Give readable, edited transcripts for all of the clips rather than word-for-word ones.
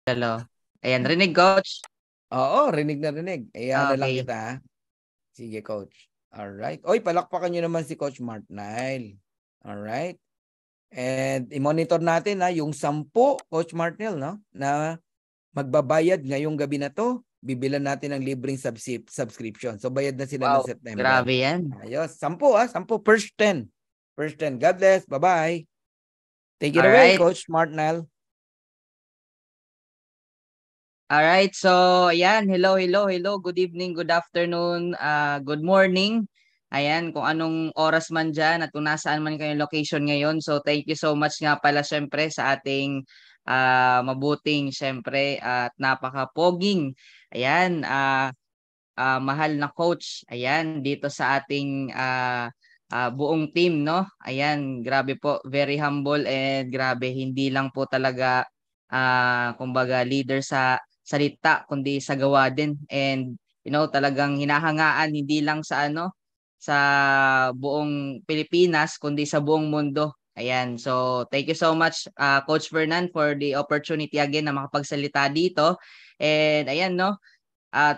Hello. Ayan, rinig coach. Oo, rinig na rinig. Ayan na lang Okay. kita. Sige, coach. Alright. Oy, palakpakan nyo naman si Coach Mark Nile. Alright. And i-monitor natin yung 10, Coach Martinel, no? Na magbabayad ngayong gabi na to. Bibilan natin ng libreng subscription. So bayad na sila ng Wow, September. grabe yan. Ayos. 10 First 10. First 10. God bless. Bye-bye. Take it away, Alright. Coach Martinel. Alright, so ayan, hello. Good evening, good afternoon, good morning. Ayan, kung anong oras man dyan at kung nasaan man kayong location ngayon. So thank you so much nga pala syempre sa ating mabuting syempre at napaka-poging. Ayan, mahal na coach. Ayan, dito sa ating buong team, no? Ayan, grabe po, very humble and grabe, hindi lang po talaga kumbaga leader sa salita kundi sa gawa din, and talagang hinahangaan hindi lang sa sa buong Pilipinas kundi sa buong mundo. Ayan, so thank you so much Coach Fernan for the opportunity again na makapagsalita dito. And ayan, no,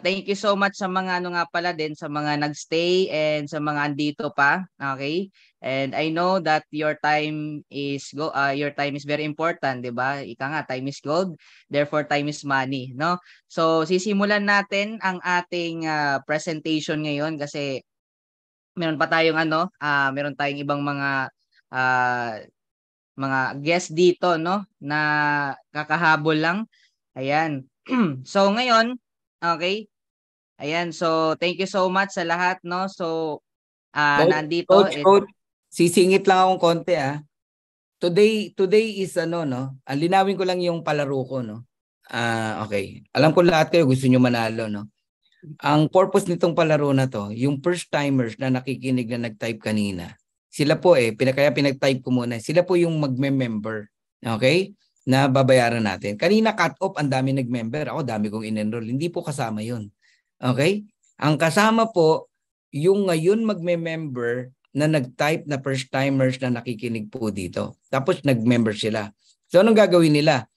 thank you so much sa mga nga pala din sa mga nagstay and sa mga andito pa. Okay? And I know that your time is very important, 'di ba? Ika nga, time is gold, therefore time is money, no? So sisimulan natin ang ating presentation ngayon kasi meron pa tayong meron tayong ibang ah, mga guest dito, no, na kakahabol lang. Ayan. So ngayon, okay? Ayan, so thank you so much sa lahat, no? So nandito Coach, sisingit lang akong konti Today is no? Linawin ko lang yung palaro ko, no? Okay. Alam ko lahat kayo gusto niyo manalo, no? Ang purpose nitong palaro na to, yung first timers na nakikinig na nag-type kanina, sila po kaya pinag-type ko muna, sila po yung magme-member. Okay? Na babayaran natin. Kanina cut-off, ang dami nag-member. Ako, dami kong in-enroll. Hindi po kasama yun. Okay? Ang kasama po, yung ngayon magme-member na nag-type na first-timers na nakikinig po dito. Tapos nag-member sila. So, anong gagawin nila?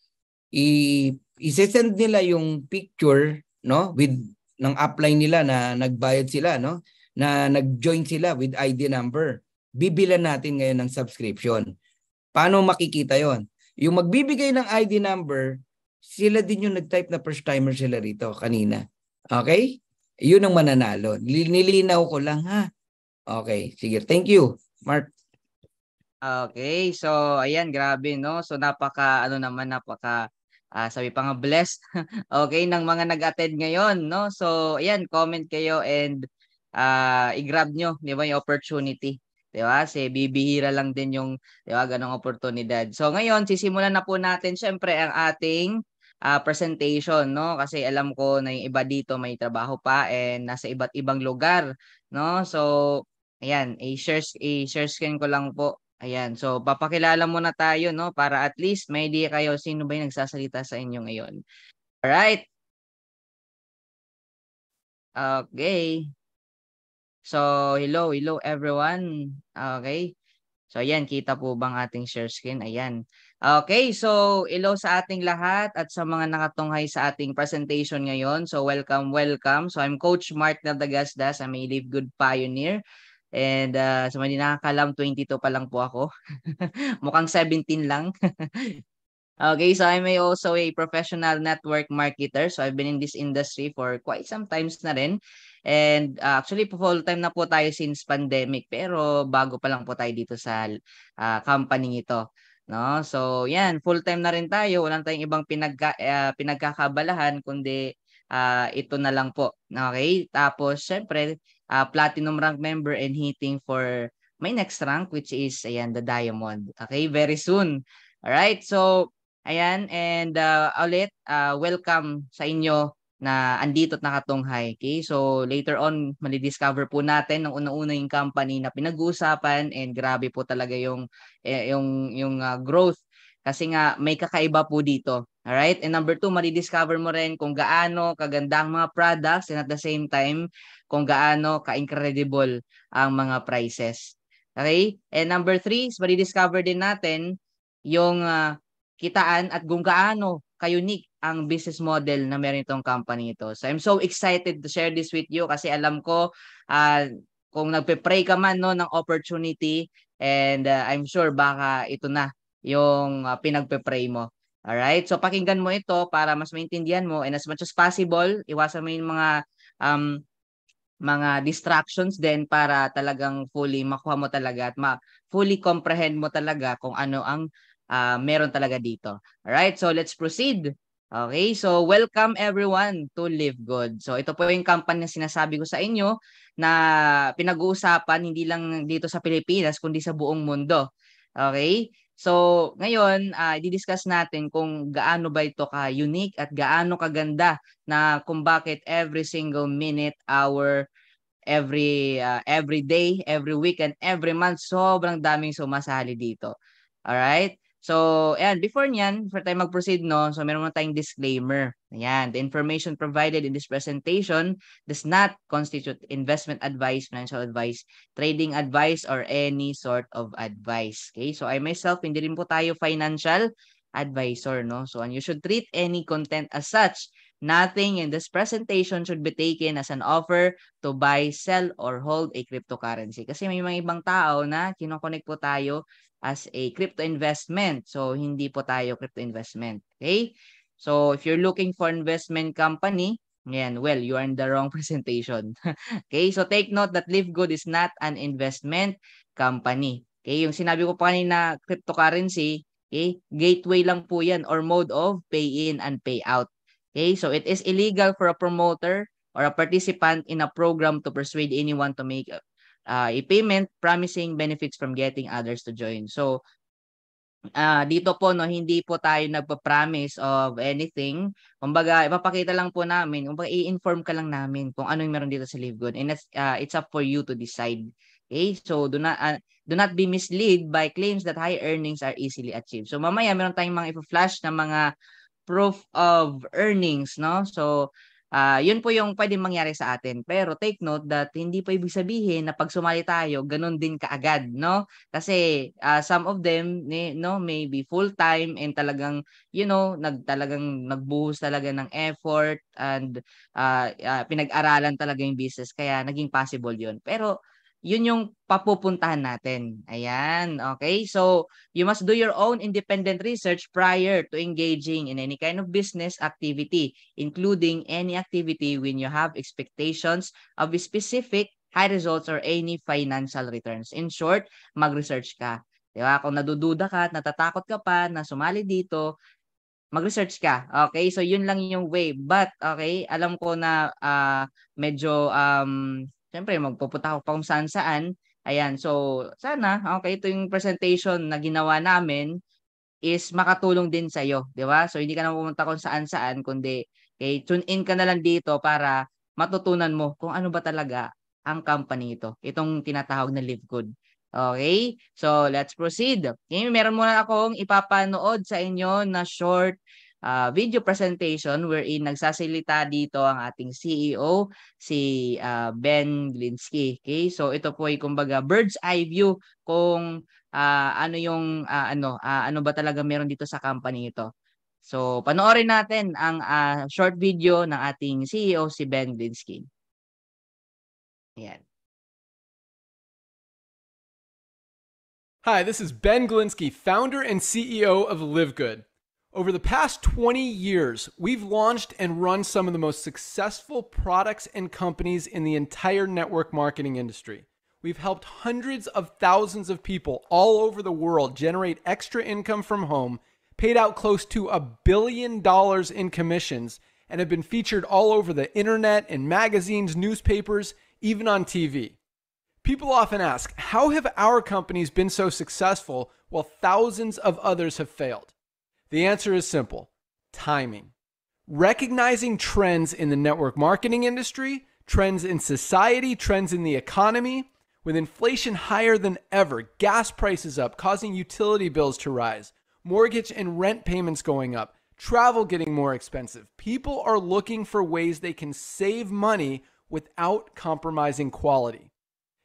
I-send nila yung picture, no, with ng upline nila na nagbayad sila, no, na nag-join sila with ID number. Bibilan natin ngayon ng subscription. Paano makikita yon? Yung magbibigay ng ID number, sila din yung nag-type na first-timer sila rito kanina. Okay? Yun ang mananalo. Nilinaw ko lang, ha? Okay, sige. Thank you, Mark. okay. So ayan, grabe, no? So napaka sabi pa nga blessed okay ng mga nag-attend ngayon, no? So ayan, comment kayo and i-grab nyo, 'di ba, yung opportunity. 'Di ba? Kasi bibihira lang din yung 'di ba ganong oportunidad. So ngayon, sisimulan na po natin syempre ang ating presentation, no? Kasi alam ko na yung iba dito may trabaho pa and nasa iba't ibang lugar, no? So ayan, i-share screen ko lang po. Ayan, so papakilala muna tayo, no, para at least may idea kayo sino ba yung nagsasalita sa inyo ngayon. Alright. Okay. So, hello everyone. Okay. So, ayan, kita po bang ating share screen? Ayan. Okay, so hello sa ating lahat at sa mga nakatunghay sa ating presentation ngayon. So, welcome. So, I'm Coach Mark Nadagasdas. I'm a Live Good Pioneer. And sa mga hindi nakakalam, 22 pa lang po ako. Mukhang 17 lang. Okay, so I'm also a professional network marketer. So I've been in this industry for quite some times na rin. And actually, full-time na po tayo since pandemic. Pero bago pa lang po tayo dito sa company ito. No? So yan, full-time na rin tayo. Walang tayong ibang pinagkakabalahan, kundi ito na lang po. Okay? Tapos, syempre, platinum rank member and hitting for my next rank, which is, ayan, the diamond. Okay? Very soon. Alright, so ayan, and ulit, welcome sa inyo na andito at nakatunghay. Okay? So later on, mali-discover po natin ng una-una yung company na pinag-uusapan, and grabe po talaga yung growth kasi nga may kakaiba po dito. Alright? And number 2, mali-discover mo rin kung gaano kaganda ang mga products, and at the same time, kung gaano ka-incredible ang mga prices. Okay? And number 3, mali-discover din natin yung kitaan at kung gaano ka-unique ang business model na meron itong company ito. So I'm so excited to share this with you kasi alam ko kung nagpe-pray ka man no ng opportunity, and I'm sure baka ito na yung pinagpe-pray mo. Alright? So pakinggan mo ito para mas maintindihan mo, and as much as possible, iwasan mo yung mga distractions din para talagang fully makuha mo talaga at fully comprehend mo talaga kung ano ang meron talaga dito. Alright, so let's proceed. Okay, so welcome everyone to Live Good. So ito po yung company na sinasabi ko sa inyo na pinag-uusapan hindi lang dito sa Pilipinas kundi sa buong mundo. Okay? So ngayon, i-discuss natin kung gaano ba ito ka-unique at gaano kaganda na kung bakit every single minute, hour, every day, every week, and every month, sobrang daming sumasali dito. Alright? So, ayan, before tayo mag-proceed, no, so meron muna tayong disclaimer. Ayan, the information provided in this presentation does not constitute investment advice, financial advice, trading advice, or any sort of advice. Okay? So, I myself, hindi rin po tayo financial advisor, no? So, and you should treat any content as such. Nothing in this presentation should be taken as an offer to buy, sell, or hold a cryptocurrency. Kasi may mga ibang tao na kinokonek po tayo as a crypto investment. So, hindi po tayo crypto investment. Okay? So, if you're looking for investment company, yan, well, you are in the wrong presentation. Okay? So, take note that LiveGood is not an investment company. Okay? Yung sinabi ko pa kanina, cryptocurrency, okay? Gateway lang po yan or mode of pay in and pay out. Okay? So, it is illegal for a promoter or a participant in a program to persuade anyone to make a payment promising benefits from getting others to join. So, dito po no, hindi po tayo nagpa-promise of anything. Kumbaga, ipapakita lang po namin, kumbaga i-inform ka lang namin kung ano yung meron dito sa Live Good, and it's up for you to decide. Okay? So, do not be misled by claims that high earnings are easily achieved. So, mamaya meron tayong mga ipa-flash na mga proof of earnings, no? So, yun po yung pwedeng mangyari sa atin. Pero take note that hindi po ibig sabihin na pag sumali tayo, ganun din kaagad, no? Kasi some of them, no, may be full-time and talagang, talagang nagbuhos talaga ng effort and pinag-aralan talaga yung business. Kaya naging possible yun. Pero, yun yung papupuntahan natin. Ayan, okay? So, you must do your own independent research prior to engaging in any kind of business activity, including any activity when you have expectations of specific high results or any financial returns. In short, mag-research ka. Diba? Kung nadududa ka at natatakot ka pa na sumali dito, mag-research ka. Okay? So, yun lang yung way. But, okay, alam ko na medyo siyempre magpupunta ako pa kung saan-saan. Ayan, so sana okay ito yung presentation na ginawa namin is makatulong din sa iyo, 'di ba? So hindi ka na pumunta kung saan-saan kundi tune in ka na lang dito para matutunan mo kung ano ba talaga ang company ito. Itong tinatawag na Live Good. Okay? So let's proceed. Okay, meron muna akong ipapanood sa inyo na short video presentation wherein nagsasalita dito ang ating CEO, si Ben Glinsky. Okay? So ito po ay kumbaga bird's eye view kung ano ba talaga meron dito sa company ito. So panoorin natin ang short video ng ating CEO, si Ben Glinsky. Ayan. Hi, this is Ben Glinsky, founder and CEO of Live Good. Over the past 20 years, we've launched and run some of the most successful products and companies in the entire network marketing industry. We've helped hundreds of thousands of people all over the world generate extra income from home, paid out close to $1 billion in commissions, and have been featured all over the internet, in magazines, newspapers, even on TV. People often ask, how have our companies been so successful while thousands of others have failed? The answer is simple: timing. Recognizing trends in the network marketing industry, trends in society, trends in the economy. With inflation higher than ever, gas prices up, causing utility bills to rise, mortgage and rent payments going up, travel getting more expensive, people are looking for ways they can save money without compromising quality.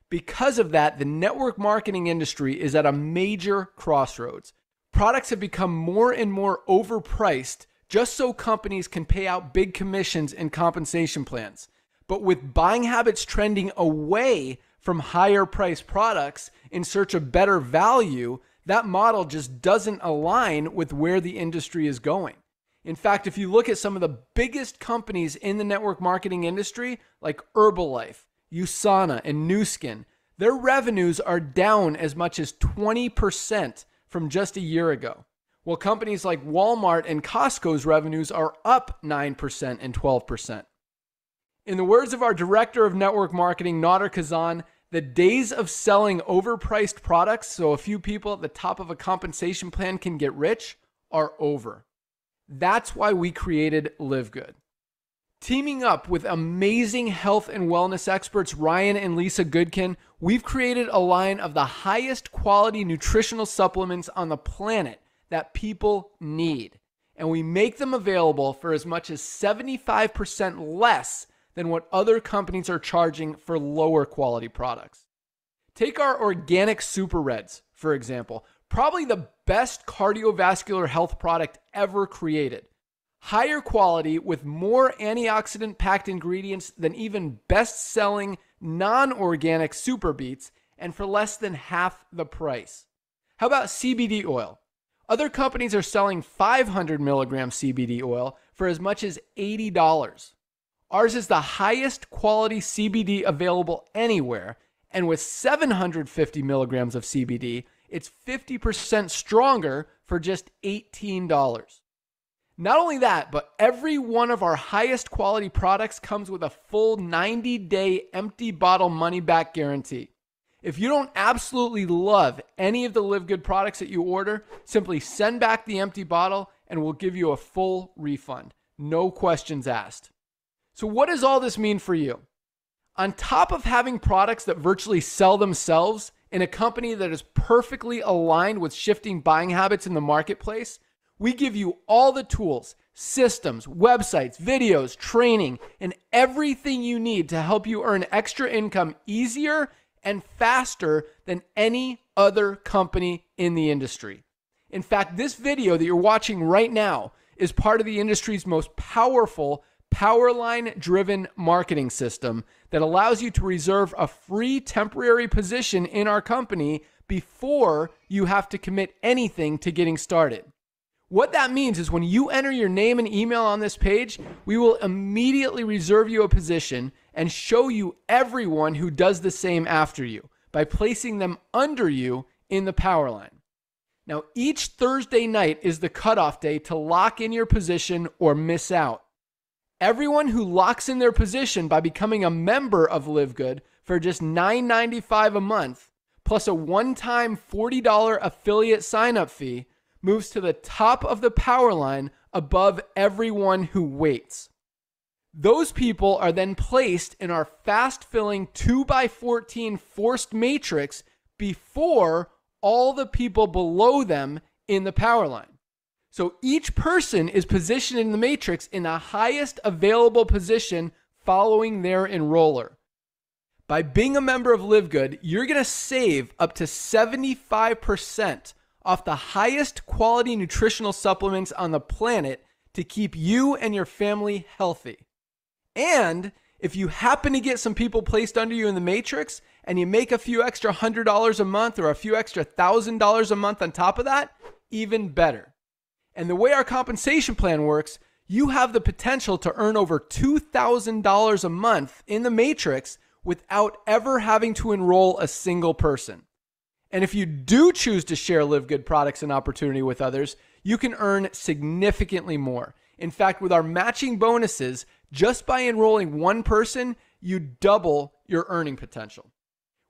Because of that, the network marketing industry is at a major crossroads. Products have become more and more overpriced just so companies can pay out big commissions and compensation plans. But with buying habits trending away from higher priced products in search of better value, that model just doesn't align with where the industry is going. In fact, if you look at some of the biggest companies in the network marketing industry, like Herbalife, USANA, and Nu Skin, their revenues are down as much as 20% from just a year ago. While companies like Walmart and Costco's revenues are up 9% and 12%. In the words of our director of network marketing, Nader Kazan, the days of selling overpriced products so a few people at the top of a compensation plan can get rich are over. That's why we created Live Good. Teaming up with amazing health and wellness experts Ryan and Lisa Goodkin, we've created a line of the highest quality nutritional supplements on the planet that people need. And we make them available for as much as 75% less than what other companies are charging for lower quality products. Take our organic Super Reds, for example, probably the best cardiovascular health product ever created. Higher quality with more antioxidant packed ingredients than even best-selling non-organic Super Beets, and for less than half the price. How about CBD oil? Other companies are selling 500 milligram CBD oil for as much as $80. Ours is the highest quality CBD available anywhere, and with 750 milligrams of CBD, it's 50% stronger for just $18. Not only that, but every one of our highest quality products comes with a full 90-day empty bottle money-back guarantee. If you don't absolutely love any of the Live Good products that you order, simply send back the empty bottle and we'll give you a full refund. No questions asked. So what does all this mean for you? On top of having products that virtually sell themselves in a company that is perfectly aligned with shifting buying habits in the marketplace, we give you all the tools, systems, websites, videos, training, and everything you need to help you earn extra income easier and faster than any other company in the industry. In fact, this video that you're watching right now is part of the industry's most powerful Powerline-driven marketing system that allows you to reserve a free temporary position in our company before you have to commit anything to getting started. What that means is when you enter your name and email on this page, we will immediately reserve you a position and show you everyone who does the same after you by placing them under you in the Powerline. Now, each Thursday night is the cutoff day to lock in your position or miss out. Everyone who locks in their position by becoming a member of Live Good for just $9.95 a month, plus a one-time $40 affiliate sign-up fee, moves to the top of the Powerline above everyone who waits. Those people are then placed in our fast-filling 2x14 forced matrix before all the people below them in the Powerline. So each person is positioned in the matrix in the highest available position following their enroller. By being a member of Live Good, you're going to save up to 75% off the highest quality nutritional supplements on the planet to keep you and your family healthy. And if you happen to get some people placed under you in the matrix and you make a few extra $100 a month or a few extra $1,000 a month on top of that, even better. And the way our compensation plan works, you have the potential to earn over $2,000 a month in the matrix without ever having to enroll a single person. And if you do choose to share Live Good products and opportunity with others, you can earn significantly more. In fact, with our matching bonuses, just by enrolling one person, you double your earning potential.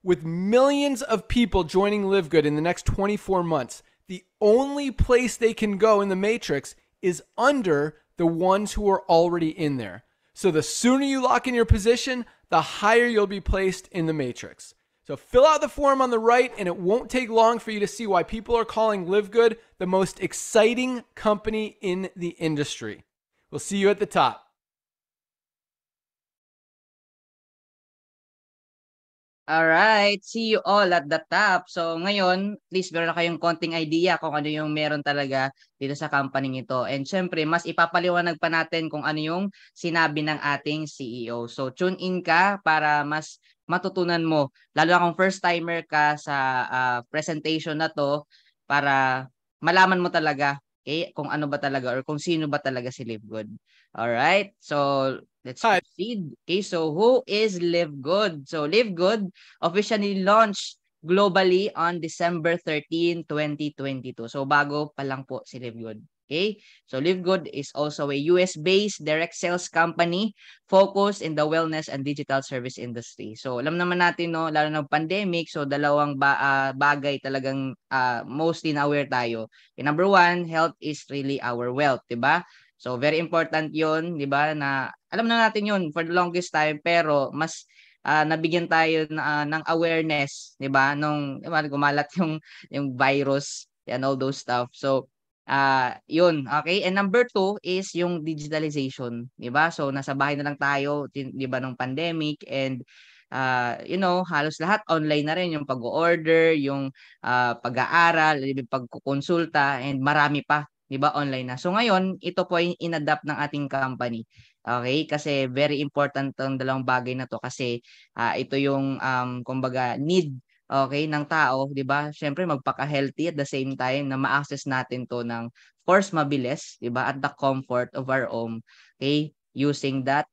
With millions of people joining Live Good in the next 24 months, the only place they can go in the matrix is under the ones who are already in there. So the sooner you lock in your position, the higher you'll be placed in the matrix. So fill out the form on the right, and it won't take long for you to see why people are calling Live Good the most exciting company in the industry. We'll see you at the top. Alright, see you all at the top. So ngayon, at least meron na kayong konting idea kung ano yung meron talaga dito sa company ito. And syempre, mas ipapaliwanag pa natin kung ano yung sinabi ng ating CEO. So tune in ka para mas matutunan mo. Lalo na kung first timer ka sa presentation na to para malaman mo talaga kung ano ba talaga or kung sino ba talaga si Live Good. Alright, so let's Hi. proceed. Okay, so who is Live Good? So Live Good officially launched globally on December 13, 2022. So bago pa lang po si Live Good. Okay? So Live Good is also a US-based direct sales company focused in the wellness and digital service industry. So alam naman natin no, lalo ng pandemic, so dalawang bagay talagang mostly na aware tayo. Okay, number one, health is really our wealth, 'di ba? So very important 'yon, 'di ba? Na alam na natin 'yon for the longest time pero mas nabigyan tayo ng awareness, 'di ba? Nung 'di ba, gumalat yung virus and all those stuff. So 'yun, okay? And number two is yung digitalization, 'di ba? So nasa bahay na lang tayo, 'di ba, nung pandemic and halos lahat online na rin yung pag-order, yung pag-aaral, yung pagkukonsulta and marami pa, 'di ba, online na. So ngayon, ito po ay inadapt ng ating company. Okay? Kasi very important 'tong dalawang bagay na 'to kasi ito yung kumbaga need okay ng tao, 'di ba? Syempre magpaka-healthy at the same time na ma-access natin 'to ng of course mabilis, 'di ba? At the comfort of our own, okay? Using that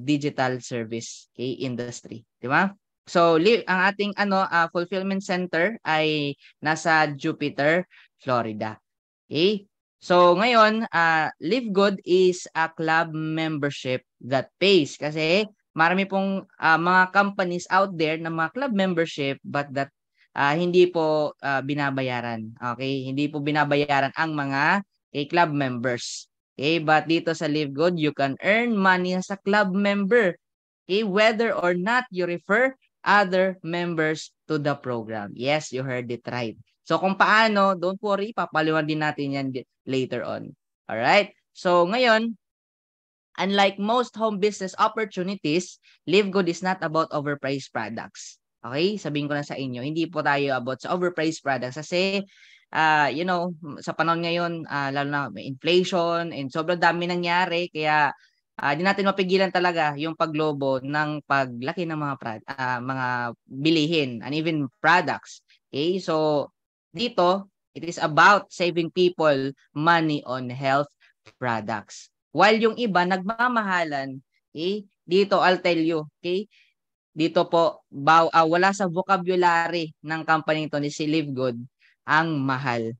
digital service okay industry, 'di ba? So ang ating fulfillment center ay nasa Jupiter, Florida. Okay? So ngayon, Live Good is a club membership that pays kasi marami pong mga companies out there na mga club membership but that hindi po binabayaran. Okay? Hindi po binabayaran ang mga club members. Okay? But dito sa Live Good, you can earn money as a club member. Okay? Whether or not you refer other members to the program. Yes, you heard it right. So kung paano, don't worry, papaliwan din natin yan later on. Alright? So ngayon, unlike most home business opportunities, Live Good is not about overpriced products. Okay? Sabihin ko na sa inyo, hindi po tayo about sa overpriced products kasi sa panahon ngayon, lalo na may inflation and sobrang dami nangyari kaya di natin mapigilan talaga yung paglobo ng paglaki ng mga bilihin and even products. Okay? So dito, it is about saving people money on health products. While yung iba nagmamahalan, okay? Dito I'll tell you, okay? Dito po wala sa vocabulary ng company ito ni si Live Good ang mahal.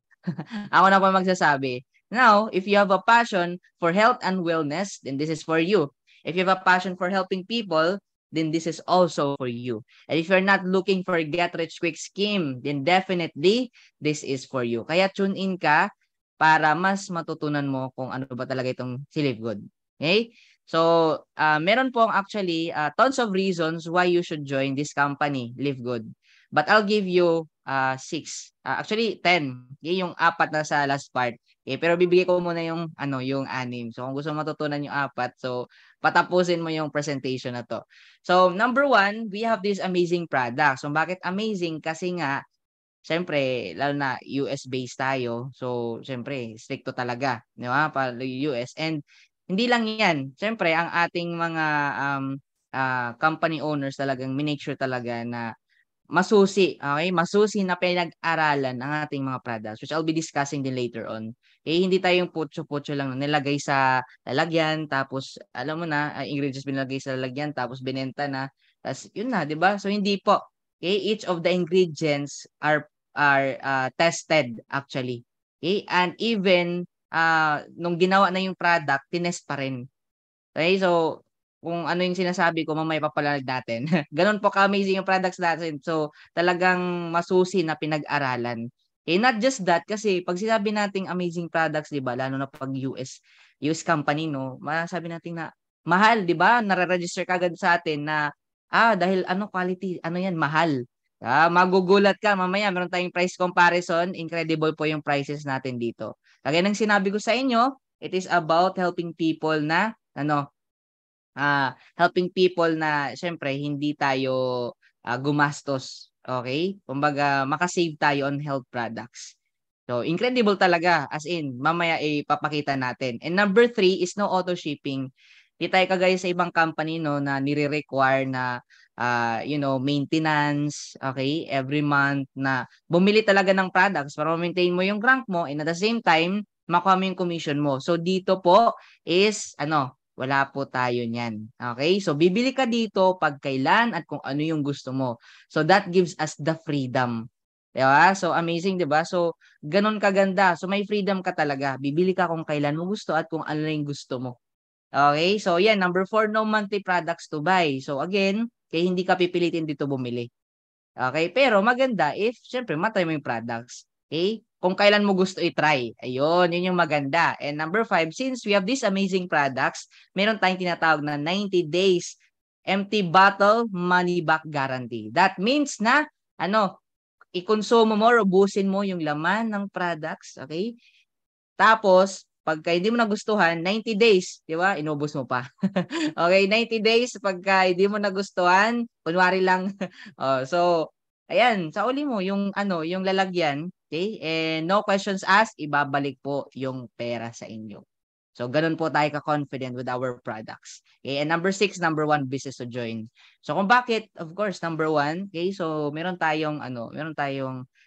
Ako na po magsasabi. Now, if you have a passion for health and wellness, then this is for you. If you have a passion for helping people, then this is also for you. And if you're not looking for a get-rich-quick scheme, then definitely this is for you. Kaya tune in ka para mas matutunan mo kung ano ba talaga itong si Live Good. Okay? So, meron pong actually tons of reasons why you should join this company, Live Good. But I'll give you 6. Actually 10. Yung 4 na sa last part. Okay, pero bibigay ko muna yung yung 6. So kung gusto mo matutunan yung 4, so patapusin mo yung presentation na to. So number 1, we have this amazing product. So bakit amazing? Kasi nga siyempre lalo na US based tayo. So siyempre stricto talaga, di ba? Pa US and hindi lang 'yan. Siyempre ang ating mga company owners talagang minake sure talaga na masusi, okay? Masusi na pinag-aralan ang ating mga products which I'll be discussing din later on. Eh, hindi tayo yung putyo-putyo lang nilagay sa lalagyan tapos alam mo na, ingredients binilagay sa lalagyan tapos binenta na. Tas yun na, 'di ba? So hindi po. Okay, each of the ingredients are tested actually. Okay? And even nung ginawa na yung product, tinest pa rin. Okay, so kung ano yung sinasabi ko mamaya papalag natin. Ganoon po ka-amazing yung products natin. So talagang masusi na pinag-aralan. Eh not just that kasi pag sinabi nating amazing products, 'di ba? Lalo na pag US company no, masasabi natin na mahal, 'di ba? Nare-register kagad sa atin na dahil quality, yan, mahal. Magugulat ka mamaya meron tayong price comparison, incredible po yung prices natin dito. Kagaya ng sinabi ko sa inyo, it is about helping people na helping people na syempre hindi tayo gumastos. Okay? Kumbaga, makasave tayo on health products. So, incredible talaga. As in, mamaya ipapakita natin. And number 3 is no auto shipping. Di tayo kagaya sa ibang company no na nire-require na maintenance, okay, every month na bumili talaga ng products para ma-maintain mo yung rank mo and at the same time, makuha mo yung commission mo. So dito po is wala po tayo niyan. Okay? So bibili ka dito pag kailan at kung ano yung gusto mo. So that gives us the freedom. Diba? So amazing, 'di ba? So ganun kaganda. So may freedom ka talaga. Bibili ka kung kailan mo gusto at kung ano yung gusto mo. Okay? So yan, number 4, no monthly products to buy. So again, kaya hindi ka pipilitin dito bumili. Okay? Pero maganda if syempre matry mo yung products. Okay? Kung kailan mo gusto i-try. Ayun, yun yung maganda. And number 5, since we have these amazing products, meron tayong tinatawag na 90 days empty bottle money back guarantee. That means na i-consume mo or ubusin mo yung laman ng products, okay? Tapos, pagka hindi mo nagustuhan, 90 days, di ba? Inubos mo pa. Okay, 90 days pagka hindi mo nagustuhan, kunwari lang. So, ayan, sa uli mo yung yung lalagyan, okay? And no questions asked, ibabalik po yung pera sa inyo. So, ganun po tayo ka-confident with our products. Okay, and number 6, number 1 business to join. So, kung bakit, of course, number 1, okay? So, meron tayong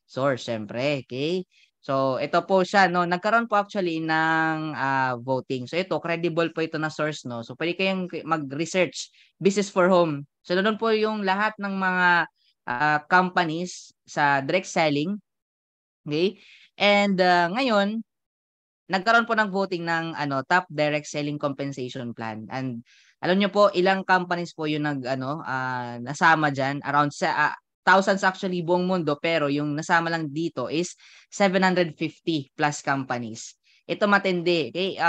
source, syempre, okay? So, ito po siya, no? Nagkaroon po actually ng voting. So, ito, credible po ito na source, no? So, pwede kayong mag-research, business for home. So, doon po yung lahat ng mga companies sa direct selling. Okay? And ngayon, nagkaroon po ng voting ng top direct selling compensation plan. And alam niyo po ilang companies po yung nasama diyan, around thousands actually buong mundo, pero yung nasama lang dito is 750 plus companies. Ito matindi. Okay?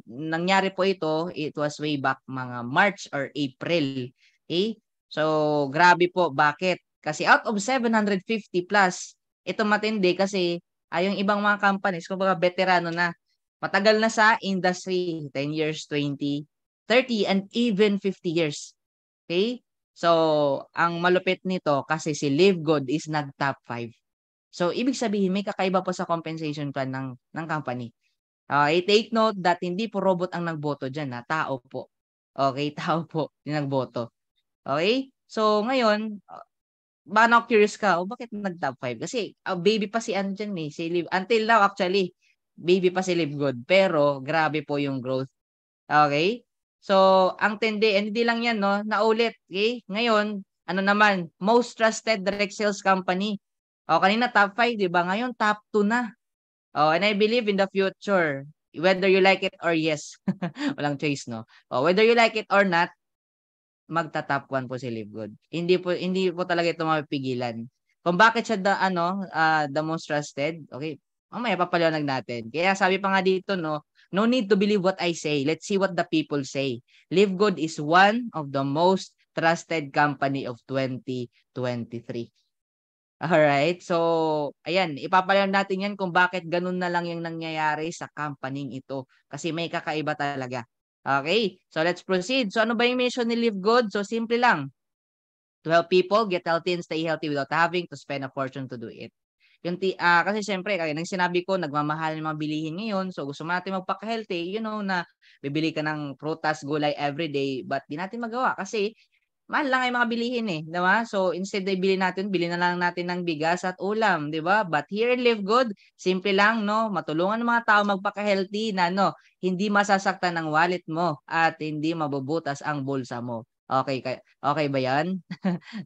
Nangyari po ito, it was way back mga March or April. Okay? So grabe po, bakit? Kasi out of 750 plus, ito matindi kasi yung ibang mga companies, kumbaga veterano na, matagal na sa industry, 10 years, 20, 30, and even 50 years. Okay? So, ang malupit nito kasi si Live Good is nag-top 5. So, ibig sabihin, may kakaiba po sa compensation plan ng company. Okay, take note that hindi po robot ang nagboto dyan, tao po. Okay, tao po yung nagboto. Okay? So, ngayon, baka curious ka, bakit nag-top 5? Kasi, baby pa si dyan si Live. Until now, actually, baby pa si Live Good. Pero, grabe po yung growth. Okay? So, ang tindi, and hindi lang yan, no? Naulit. Okay? Ngayon, naman, most trusted direct sales company. Kanina top 5, di ba? Ngayon, top 2 na. And I believe in the future, whether you like it or yes, walang choice, no? Whether you like it or not, magta-top 1 po si Live Good. Hindi po talaga ito mapipigilan. Kung bakit siya the most trusted, okay? Mamaya papaliwanag natin. Kaya sabi pa nga dito, no need to believe what I say. Let's see what the people say. Live Good is one of the most trusted company of 2023. Alright? So, ayan, ipapaliwanag natin yan kung bakit ganun na lang yung nangyayari sa company ito. Kasi may kakaiba talaga. Okay? So, let's proceed. So, ano ba yung mission ni Live Good? So, simple lang. To help people get healthy and stay healthy without having to spend a fortune to do it. Kasi syempre, kaya nang sinabi ko, nagmamahal ng mga bilihin ngayon. So, gusto natin magpaka-healthy, na bibili ka ng prutas, gulay everyday, but di natin magawa kasi mahal lang yung mga bilihin di ba? So, instead na bili na lang natin ng bigas at ulam, di ba? But here in Live Good, simple lang, matulungan ng mga tao magpaka-healthy na, hindi masasaktan ang wallet mo at hindi mabubutas ang bulsa mo. Okay ba yan?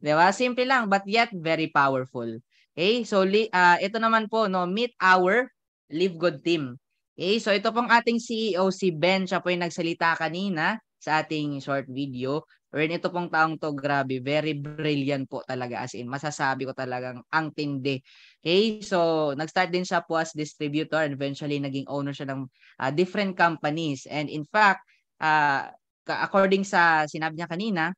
Di ba? Simple lang, but yet very powerful. Okay, so ito naman po, meet our Live Good team. Okay, so ito pong ating CEO, si Ben, siya po yung nagsalita kanina sa ating short video. Wherein ito pong taong to, grabe, very brilliant po talaga, as in, masasabi ko talagang ang tindi. Okay, so nag-start din siya po as distributor and eventually naging owner siya ng different companies. And in fact, according sa sinabi niya kanina,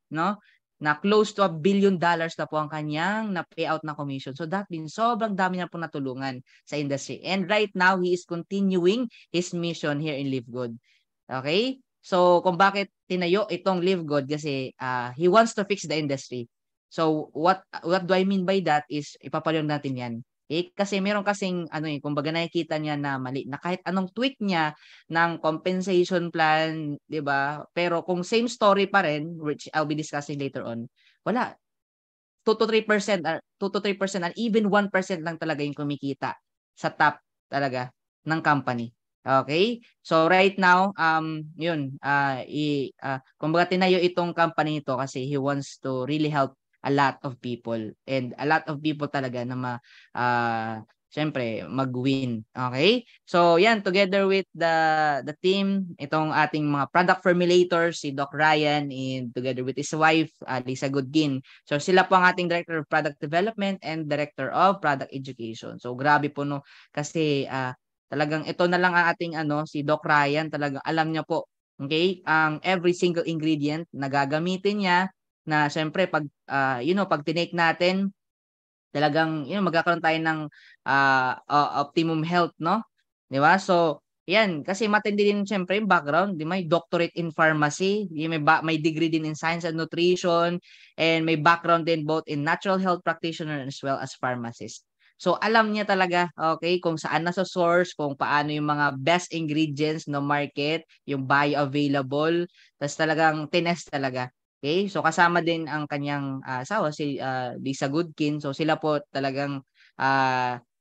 na close to $1 billion na po ang kanyang na-payout na commission. So that means sobrang dami na po natulungan sa industry. And right now, he is continuing his mission here in Live Good. Okay? So kung bakit tinayo itong Live Good, kasi he wants to fix the industry. So what do I mean by that is ipapaliwanag natin 'yan. Kasi meron kasing kumbaga nakikita niya na mali na kahit anong tweak niya ng compensation plan, 'di ba? Pero kung same story pa rin, which I'll be discussing later on, wala. 2 to 3% 2 to 3% and even 1% lang talaga yung kumikita sa top talaga ng company. Okay? So right now, yun, kumbaga tinayo itong company ito kasi he wants to really help a lot of people and a lot of people talaga na syempre mag-win. Okay? So yan, together with the team, itong ating mga product formulators, si Doc Ryan and together with his wife, Lisa Goodkin. So sila po ang ating Director of Product Development and Director of Product Education. So grabe po no kasi talagang ito na lang ang ating si Doc Ryan, talagang alam niya po, okay, ang every single ingredient na gagamitin niya na syempre pag pag tinake natin talagang magkakaroon tayo ng optimum health, no? 'Di ba? So, 'yan kasi matindi din syempre yung background, di may doctorate in pharmacy, may degree din in science and nutrition, and may background din both in natural health practitioner as well as pharmacist. So alam niya talaga, okay, kung saan nasa source, kung paano yung mga best ingredients no market, yung bioavailable, tas talagang tinest talaga. Okay, so kasama din ang kanyang asawa si Lisa Goodkin. So sila po talagang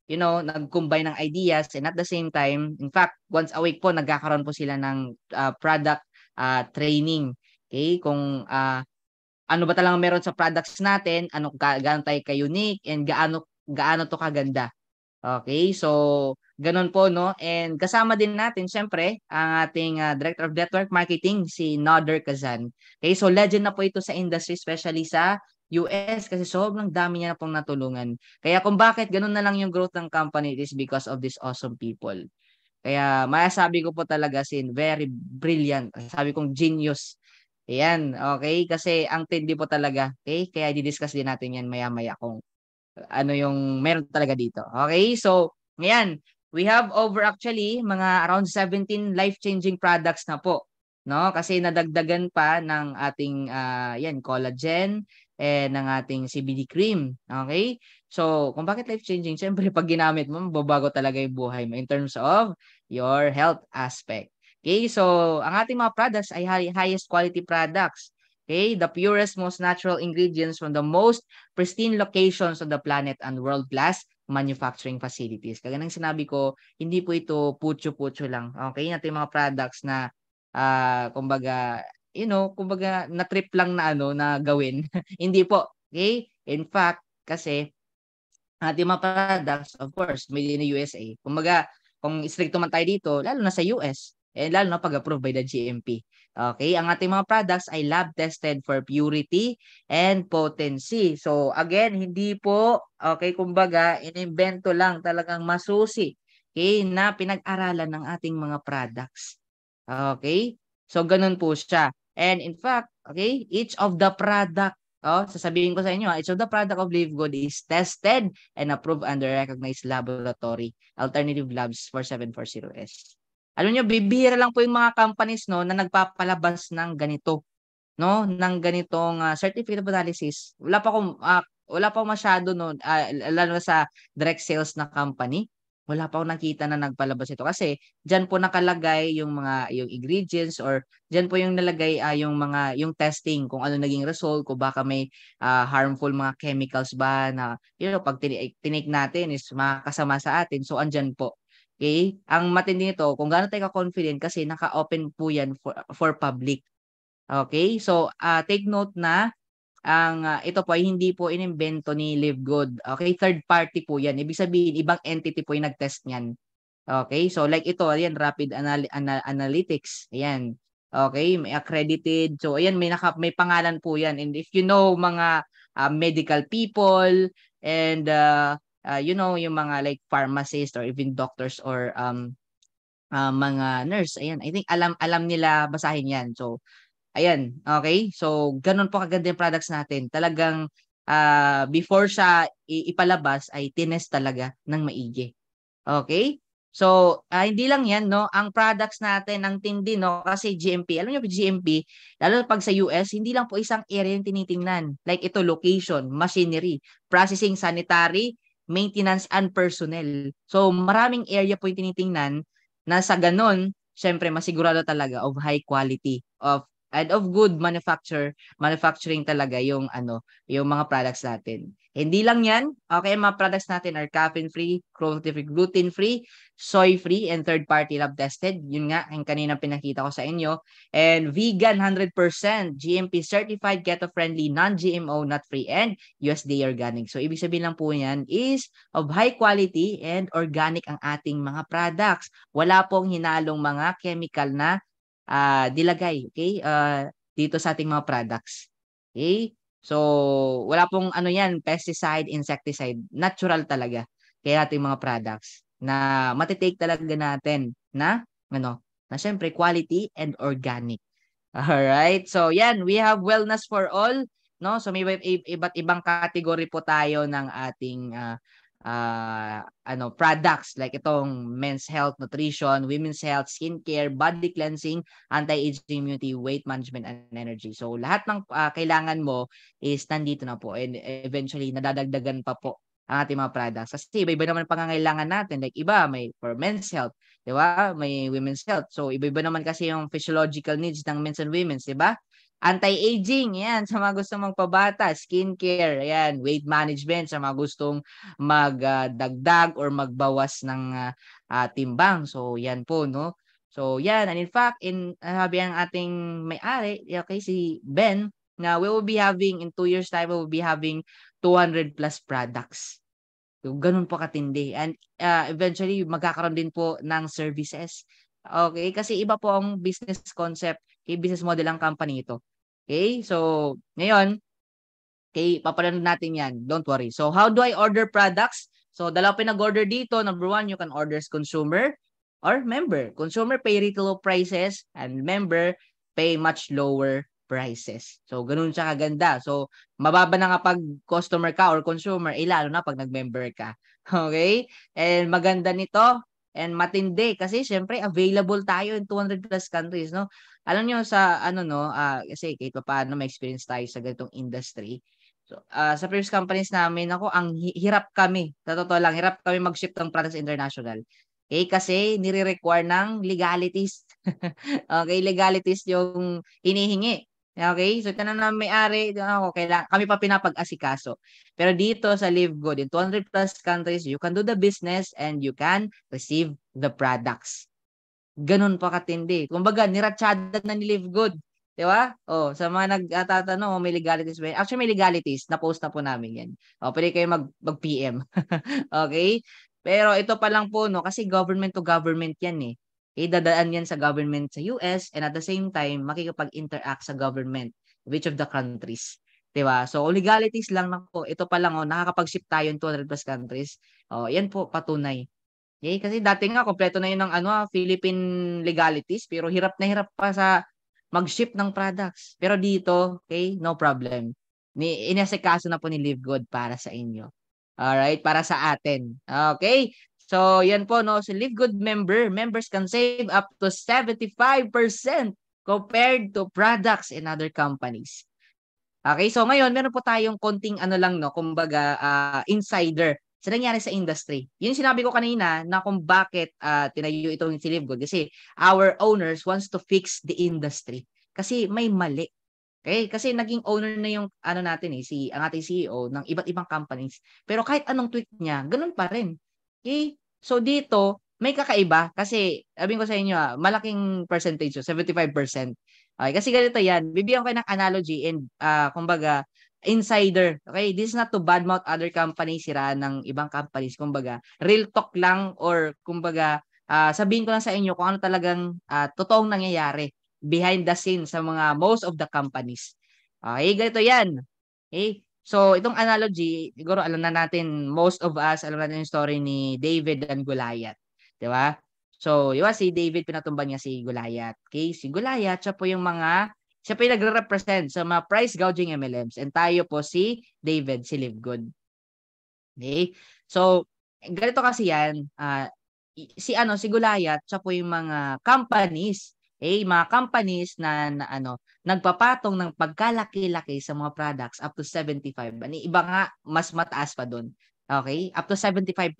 nag-combine ng ideas and at the same time, in fact, once a week po nagkakaroon po sila ng product training. Okay, kung ano ba talagang meron sa products natin, gaano tayo ka-unique and gaano to kaganda. Okay, so ganun po no, and kasama din natin syempre ang ating Director of Network Marketing si Nader Kazan. Okay, so legend na po ito sa industry, especially sa US kasi sobrang dami niya na pong natulungan. Kaya kung bakit ganun na lang yung growth ng company, it is because of these awesome people. Kaya masasabi ko po talaga very brilliant. Sabi kong genius. Ayan, okay? Kasi ang tindi po talaga. Okay? Kaya di-discuss din natin yan maya-maya kung ano yung meron talaga dito. Okay? So, ngayon, we have over actually mga around 17 life-changing products na po. No? Kasi nadagdagan pa ng ating collagen and ng ating CBD cream. Okay? So, kung bakit life-changing, syempre pag ginamit mo, babago talaga yung buhay mo in terms of your health aspect. Okay? So, ang ating mga products ay highest quality products. Okay? The purest, most natural ingredients from the most pristine locations on the planet and world-class manufacturing facilities. Kaya nang sinabi ko, hindi po ito putyo-putyo lang. Okay? Natin mga products na kumbaga, kumbaga na-trip lang na gawin. Hindi po. Okay? In fact, kasi ating mga products, of course, made in the USA. Kumbaga, kung stricto man tayo dito, lalo na sa US, lalo na pag-approved by the GMP. Okay, ang ating mga products ay lab tested for purity and potency. So again, hindi po kumbaga inimbento lang, talagang masusi. Okay, na pinag-aralan ng ating mga products. Okay? So ganun po siya. And in fact, okay, each of the product sasabihin ko sa inyo, each of the product of Live Good is tested and approved under recognized laboratory, Alternative Labs 4740S. Alam niyo, bibihira lang po yung mga companies no na nagpapalabas ng ganito, no, ng ganitong certificate of analysis. Wala pa masyado no, lalo na sa direct sales na company. Wala pa akong nakita na nagpalabas ito kasi diyan po nakalagay yung ingredients or diyan po yung nalagay yung testing kung ano naging result, kung baka may harmful mga chemicals ba na pag tinake natin is makakasama sa atin. So andyan po. Okay? Ang matindi nito, kung gaano tayo ka-confident kasi naka-open po yan for public. Okay? So, take note na ito po ay hindi po inimbento ni Live Good. Okay? Third party po yan. Ibig sabihin, ibang entity po yung nag-test niyan. Okay? So, like ito, ayan, Rapid Analytics. Ayan. Okay? May accredited. So, ayan, may pangalan po yan. And if you know mga medical people and yung mga like pharmacists or even doctors or mga nurse, ayan, I think alam nila basahin yan. So, ayan, okay? So, ganun po kaganda yung products natin. Talagang before siya ipalabas ay tinest talaga ng maigi. Okay? So, hindi lang yan, no? Ang products natin, ang tindi, no? Kasi GMP, alam niyo GMP, lalo pag sa US, hindi lang po isang area yung tinitingnan. Like ito, location, machinery, processing, sanitary, maintenance, and personnel. So, maraming area po yung tinitingnan na sa ganun, syempre, masigurado talaga of high quality of and of good manufacturing talaga yung yung mga products natin. Hindi lang yan, okay, mga products natin are caffeine-free, cruelty-free, gluten-free, soy-free, and third-party lab tested. Yun nga, yung kanina pinakita ko sa inyo. And vegan 100%, GMP certified, keto-friendly, non-GMO, nut-free, and USDA organic. So, ibig sabihin lang po yan is of high quality and organic ang ating mga products. Wala pong hinalong mga chemical na dilagay, okay? Dito sa ating mga products. Okay? So, wala pong yan, pesticide, insecticide, natural talaga kaya ating mga products na matitake talaga natin na na syempre quality and organic. All right? So, yan, we have wellness for all, no? So, may iba't ibang category po tayo ng ating products like itong men's health, nutrition, women's health, skincare, body cleansing, anti-aging, immunity, weight management, and energy. So lahat ng kailangan mo is nandito na po, and eventually nadadagdagan pa po ang ating mga products. Kasi iba-iba naman pangangailangan natin. Like iba may for men's health, di ba? May women's health. So iba-iba naman kasi yung physiological needs ng men's and women's, di ba? Anti-aging, yan, sa mga gustong magpabata, skincare, yan, weight management, sa mga gustong magdagdag or magbawas ng timbang. So, yan po, no? So, yan. And in fact, sabi ang ating may-ari, okay, si Ben, na we will be having, in 2 years time, we will be having 200 plus products. So, ganun po katindi. And eventually, magkakaroon din po ng services. Okay? Kasi iba po ang business concept, business model ang company ito. Okay? So, ngayon, okay, papanood natin yan. Don't worry. So, how do I order products? So, dalawa pinag-order dito. Number 1, you can order as consumer or member. Consumer pay retail prices and member pay much lower prices. So, ganun siya kaganda. So, mababa na nga pag customer ka or consumer, lalo na pag nag-member ka. Okay? And maganda nito and matindi kasi syempre available tayo in 200 plus countries, no? Alam niyo sa kasi kahit paano may experience tayo sa ganitong industry. So, sa previous companies namin, ang hirap kami. Sa totoo lang, hirap kami mag-ship ng products international. Okay, kasi nire-require ng legalities. Okay, legalities yung hinihingi. Okay, so tanong na may-ari, kami pa pinapag-asikaso. Pero dito sa Live Good, in 200 plus countries, you can do the business and you can receive the products. Ganun pa katindi. Kumbaga, niratsyada na ni Live Good. Di ba? Oh, sa mga nagtatanong, may legalities ba? Actually, may legalities. Na-post na po namin yan. Oh, pwede kayo mag-PM. Okay? Pero ito pa lang po, no? Kasi government to government yan eh. Okay, dadaan yan sa government sa US and at the same time, makikipag-interact sa government, which of the countries. Diba? So, legalities lang na po. Ito pa lang, nakakapag-ship tayo in 200 plus countries. Oh, yan po, patunay. Okay, kasi dati nga, kompleto na yun ng Philippine legalities, pero hirap na hirap pa sa mag-ship ng products. Pero dito, okay, no problem. Inasikaso na po ni Live Good para sa inyo. Alright, para sa atin. Okay, so yan po, no? So Live Good members can save up to 75% compared to products in other companies. Okay, so ngayon, meron po tayong konting kumbaga, insider sa nangyari sa industry. Yun sinabi ko kanina na kung bakit tinayo itong si Live Good kasi our owners wants to fix the industry. Kasi may mali. Okay? Kasi naging owner na yung natin ang ating CEO ng iba't ibang companies. Pero kahit anong tweak niya, ganun pa rin. Okay? So dito, may kakaiba kasi sabihin ko sa inyo, malaking percentage, 75%. Okay, kasi ganito yan, bibigyan ko kayo ng analogy and kumbaga, insider. Okay, this is not to badmouth other companies, siraan ng ibang companies. Kumbaga, real talk lang or kumbaga, sabihin ko lang sa inyo kung ano talagang totoong nangyayari behind the scenes sa mga most of the companies. Okay, ganito yan. Okay, so itong analogy, siguro alam na natin, most of us, alam natin yung story ni David and Goliath. Di ba? So, si David, pinatumban niya si Goliath. Okay, si Goliath, siya po yung nagre-represent sa mga price gouging MLMs. And tayo po si David, si Live Good. Okay? So, ganito kasi yan. si Gulayat, siya po yung mga companies, mga companies na ano, nagpapatong ng pagkalaki-laki sa mga products up to 75. Iba nga mas mataas pa doon. Okay? Up to 75%.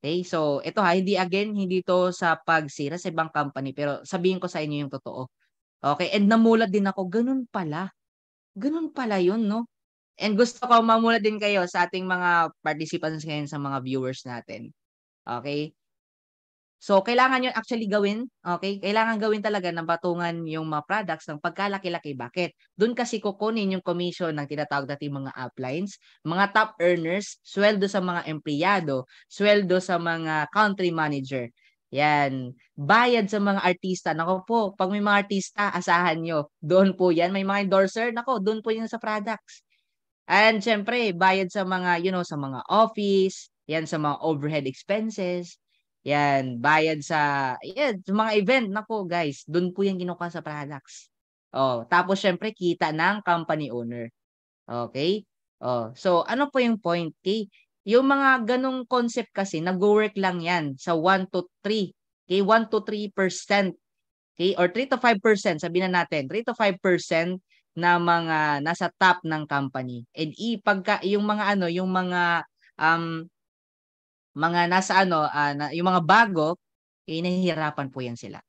Okay? So, ito hindi to sa pagsira sa ibang company, pero sabihin ko sa inyo yung totoo. Okay? And namulat din ako, ganun pala. Ganun pala yun, no? And gusto ko mamulat din kayo sa ating mga participants ngayon, sa mga viewers natin. Okay? So, kailangan yun actually gawin, okay? Kailangan gawin talaga ng patungan yung mga products ng pagkalaki-laki. Bakit? Doon kasi kukunin yung commission ng tinatawag nating mga uplines, mga top earners, sweldo sa mga empleyado, sweldo sa mga country manager. Yan. Bayad sa mga artista. Nako po, pag may mga artista, asahan nyo. Doon po yan. May mga endorser, nako, doon po yan sa products. And syempre, bayad sa mga, sa mga office, yan sa mga overhead expenses, yan, bayad sa mga event. Nako guys, doon po yan kinukuha sa products. Oh, tapos syempre, kita ng company owner. Okay? Oh, so ano po yung point? Okay? Yung mga ganong concept kasi, nag-work lang yan sa 1 to 3. Okay? 1 to 3%. Okay? Or 3 to 5%, sabihin na natin, 3 to 5% na mga nasa top ng company. And pagka yung mga mga nasa yung mga bago, nahihirapan po yan sila.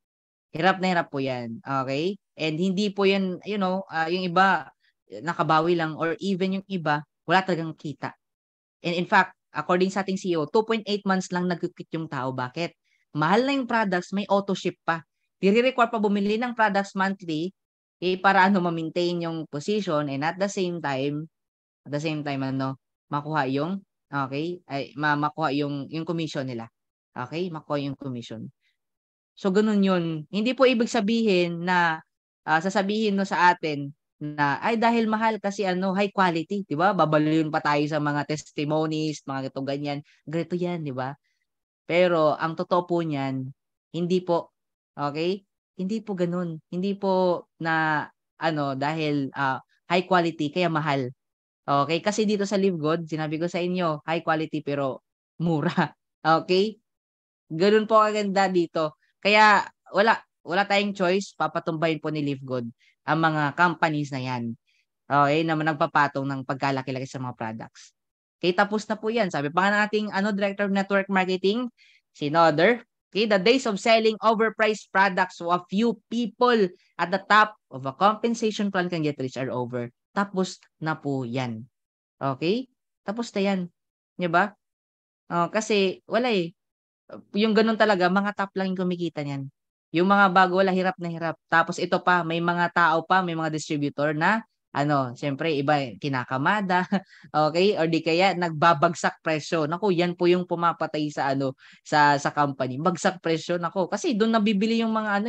Hirap na hirap po yan. Okay? And hindi po yan, yung iba, nakabawi lang, or even yung iba, wala talagang kita. And in fact, according sa ating CEO, 2.8 months lang nag-quit yung tao. Bakit? Mahal na yung products, may auto-ship pa. Diri-require pa bumili ng products monthly, para ma-maintain yung position, and at the same time, makuha yung, okay, makuha yung commission nila. Okay? Makuha yung commission. So, ganun yun. Hindi po ibig sabihin na sasabihin no sa atin na ay dahil mahal kasi high quality, 'di ba? Babaliw pa tayo sa mga testimonies, mga ganito ganyan. Ganito 'yan, 'di ba? Pero ang totoo po niyan, hindi po. Okay? Hindi po ganun. Hindi po na dahil high quality kaya mahal. Okay? Kasi dito sa Live Good, sinabi ko sa inyo, high quality pero mura. Okay? Ganun po kaganda dito. Kaya wala tayong choice, papatumbahin po ni Live Good ang mga companies na 'yan. Okay, na nagpapatong ng pagkalaki-laki sa mga products. Okay, tapos na po 'yan. Sabi pa nga ng ating Director of Network Marketing, si Nodder. Okay, the days of selling overpriced products to a few people at the top of a compensation plan can get rich are over. Tapos na po 'yan. Okay? Tapos na 'yan. 'Di ba? Kasi wala yung gano'n talaga, mga top lang yung kumikita niyan. Yung mga bago, wala, hirap na hirap. Tapos ito pa, may mga tao pa, may mga distributor na siyempre iba kinakamada, okay? Or di kaya nagbabagsak presyo. Naku, yan po yung pumapatay sa company. Bagsak presyo, naku. Kasi doon nabibili yung mga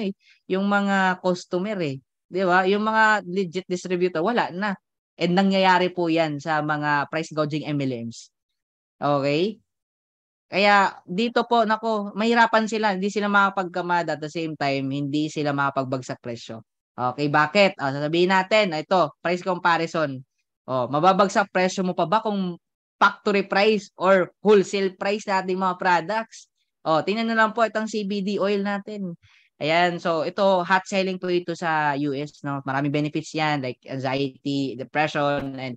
yung mga customer 'Di ba? Yung mga legit distributor, wala na. And nangyayari po yan sa mga price gouging MLMs. Okay? Kaya dito po, naku, mahirapan sila, hindi sila makapagkamada, at the same time, hindi sila makapagbagsak presyo. Okay, bakit? Sasabihin natin, ito, price comparison. Mababagsak presyo mo pa ba kung factory price or wholesale price nating mga products? Tingnan na lang po itong CBD oil natin. Ayan, so ito, hot selling po ito sa US, no? Maraming benefits yan, like anxiety, depression, and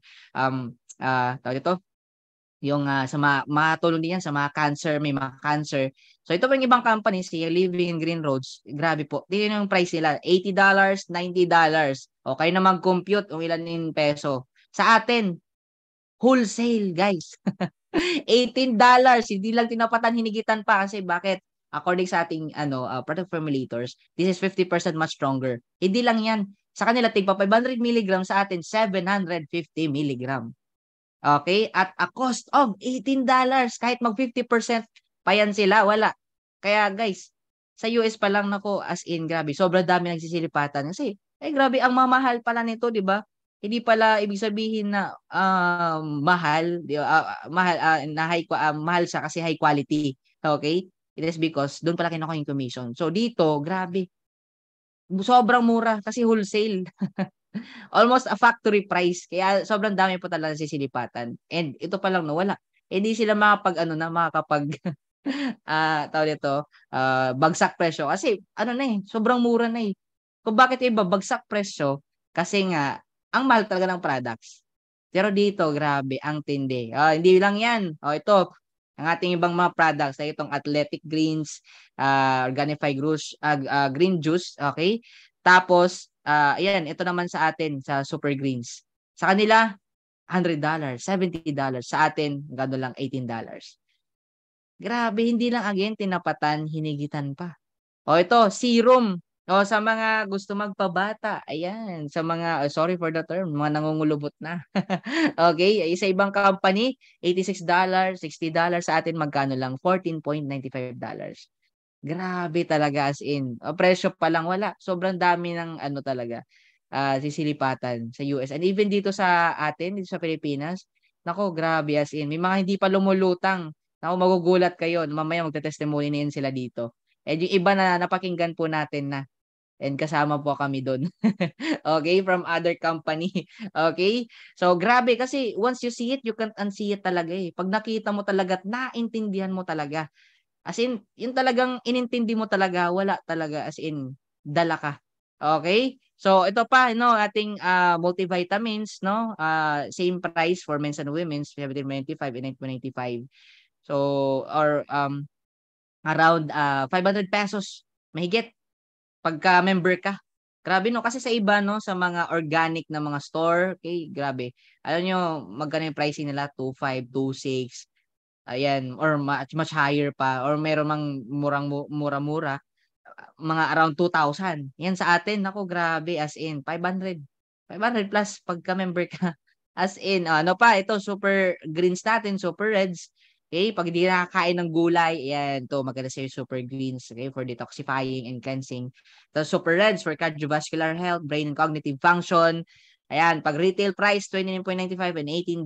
tawag ito, yung sa matulong din yan sa mga cancer, may mga cancer. So ito pa yung ibang company, si Living in Green Roads, grabe po. Tingnan yung price nila, $80, $90. Okay na mag-compute kung ilan in peso. Sa atin, wholesale guys. $18, hindi lang tinapatan, hinigitan pa kasi bakit? According sa ating product formulators, this is 50% much stronger. Hindi lang yan. Sa kanila tigpa 500 mg, sa atin 750 mg. Okay? At a cost of $18. Kahit mag 50% pa yan sila, wala. Kaya guys, sa US pa lang nako, as in, grabe. Sobrang dami nagsisilipatan. Kasi, grabe, ang mamahal pala nito, di ba? Hindi pala ibig sabihin na mahal, mahal siya kasi high quality. Okay? It is because doon pala kinukuha yung commission. So dito, grabe. Sobrang mura kasi wholesale. Almost a factory price. Kaya sobrang dami po talaga sisilipatan. And ito pa lang wala. Hindi sila makakapag tawag dito, bagsak presyo kasi ano na sobrang mura na Kung bakit iba bagsak presyo kasi nga ang mahal talaga ng products. Pero dito grabe ang tindi. Hindi lang 'yan. Ito ang ating ibang mga products ay itong Athletic Greens, Organifi Green Juice, okay? Tapos ayan, ito naman sa atin sa Super Greens. Sa kanila $100, $70. Sa atin gano'n lang $18. Grabe, hindi lang again tinapatan, hinigitan pa. Ito, serum. Sa mga gusto magpabata, ayan, sa mga, sorry for the term, mga nangungulubot na. Okay, sa ibang company, $86, $60, sa atin magkano lang, $14.95. Grabe talaga as in. Presyo pa lang wala. Sobrang dami ng ano talaga, sisilipatan sa US. And even dito sa atin, dito sa Pilipinas, nako grabe as in. May mga hindi pa lumulutang. Naku, magugulat kayo. Mamaya magte-testimony na yun sila dito. And yung iba na napakinggan po natin na. And kasama po kami doon. Okay, from other company. Okay? So, grabe kasi once you see it, you can't unsee it talaga Pag nakita mo talaga at naintindihan mo talaga. As in, yun talagang inintindi mo talaga, wala talaga as in, dala ka. Okay? So, ito pa, ating multivitamins, same price for men's and women's, 17.95 and 9.95. So, or around 500 pesos mahigit pagka member ka. Grabe kasi sa iba sa mga organic na mga store, okay, grabe. Alam niyo magkano yung pricing nila? 2.5, 2.6. Ayan, or much higher pa or meron mang mura-mura mga around 2,000. Yan sa atin, nako grabe as in 500. 500 plus pagka member ka. As in, ano pa, ito super greens natin, super reds. Okay, pag hindi nakakain ng gulay, ayan, to maganda sa super greens, okay, for detoxifying and cleansing. The super reds for cardiovascular health, brain and cognitive function. Ayan, pag retail price, $29.95 and $18.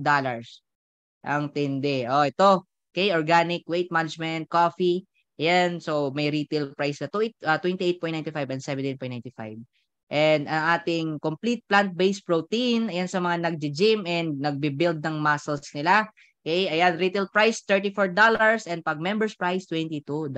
Ang tindi. Ito, okay, organic weight management, coffee. Ayan, so may retail price na 28.95 and 17.95. And ang ating complete plant-based protein, ayan sa mga nagji-gym and nagbi-build ng muscles nila. Okay, ayan, retail price $34 and pag members price $22.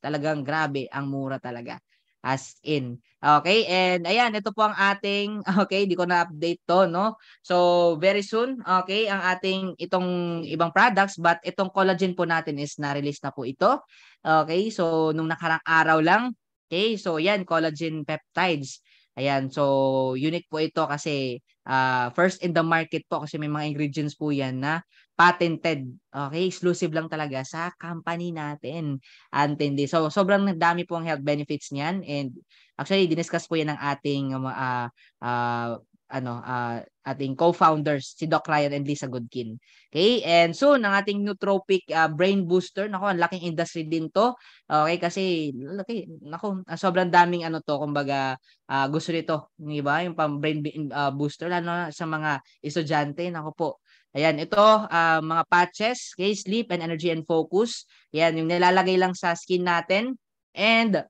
Talagang grabe, ang mura talaga. As in. Okay, and ayan, ito po ang ating, okay, di ko na-update to, no? So, very soon, okay, ang ating itong ibang products, but itong collagen po natin is na-release na po ito. Okay, so nung nakarang araw lang, okay, so yan, collagen peptides. Ayan, so unique po ito kasi first in the market po kasi may mga ingredients po yan na patented. Okay, exclusive lang talaga sa company natin. Antindi. So sobrang dami po ang health benefits niyan and actually diniscuss po yan ng ating ating co-founders si Doc Ryan and Lisa Goodkin. Okay? And soon ang ating nootropic brain booster, nako, ang laking industry din to. Okay, kasi sobrang daming kumbaga gusto nito, 'di ba? Yung pang brain booster lalo sa mga estudyante, nako po. Ayan, ito mga patches, okay, sleep and energy and focus. Yan, yung nilalagay lang sa skin natin and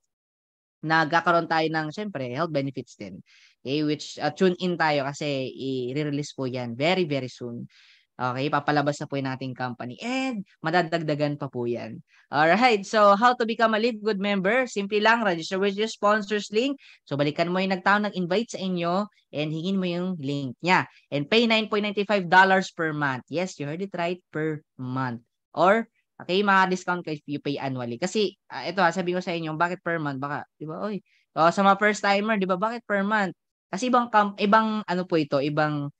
nagkakaroon tayo ng syempre health benefits din. Okay, which tune in tayo kasi i-release po yan very very soon. Okay, papalabas na po yung ating company and madadagdagan pa po yan. Alright, so how to become a Live Good member? Simple lang, register with your sponsors link. So balikan mo yung nagtao nag-invite sa inyo and hingin mo yung link niya. And pay $9.95 per month. Yes, you heard it right, per month. Or, okay, discount if you pay annually. Kasi, ito sabi ko sa inyo, bakit per month? Baka, di ba, sa mga first timer, di ba, bakit per month? Kasi ibang ano po ito, ibang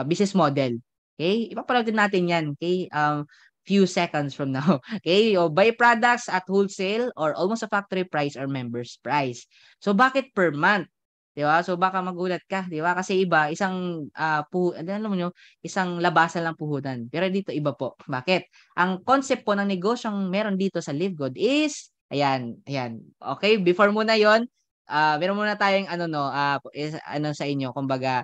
business model. Okay? Ipapanood natin yan. Okay? Few seconds from now. Okay? O buy products at wholesale or almost a factory price or members price. So, bakit per month? Di ba? So, baka magulat ka. Di ba? Kasi iba, isang alam mo nyo, isang labasan lang puhunan. Pero dito iba po. Bakit? Ang concept po ng negosyong meron dito sa Live Good is, ayan. Okay? Before muna yon, meron muna tayong sa inyo, kumbaga,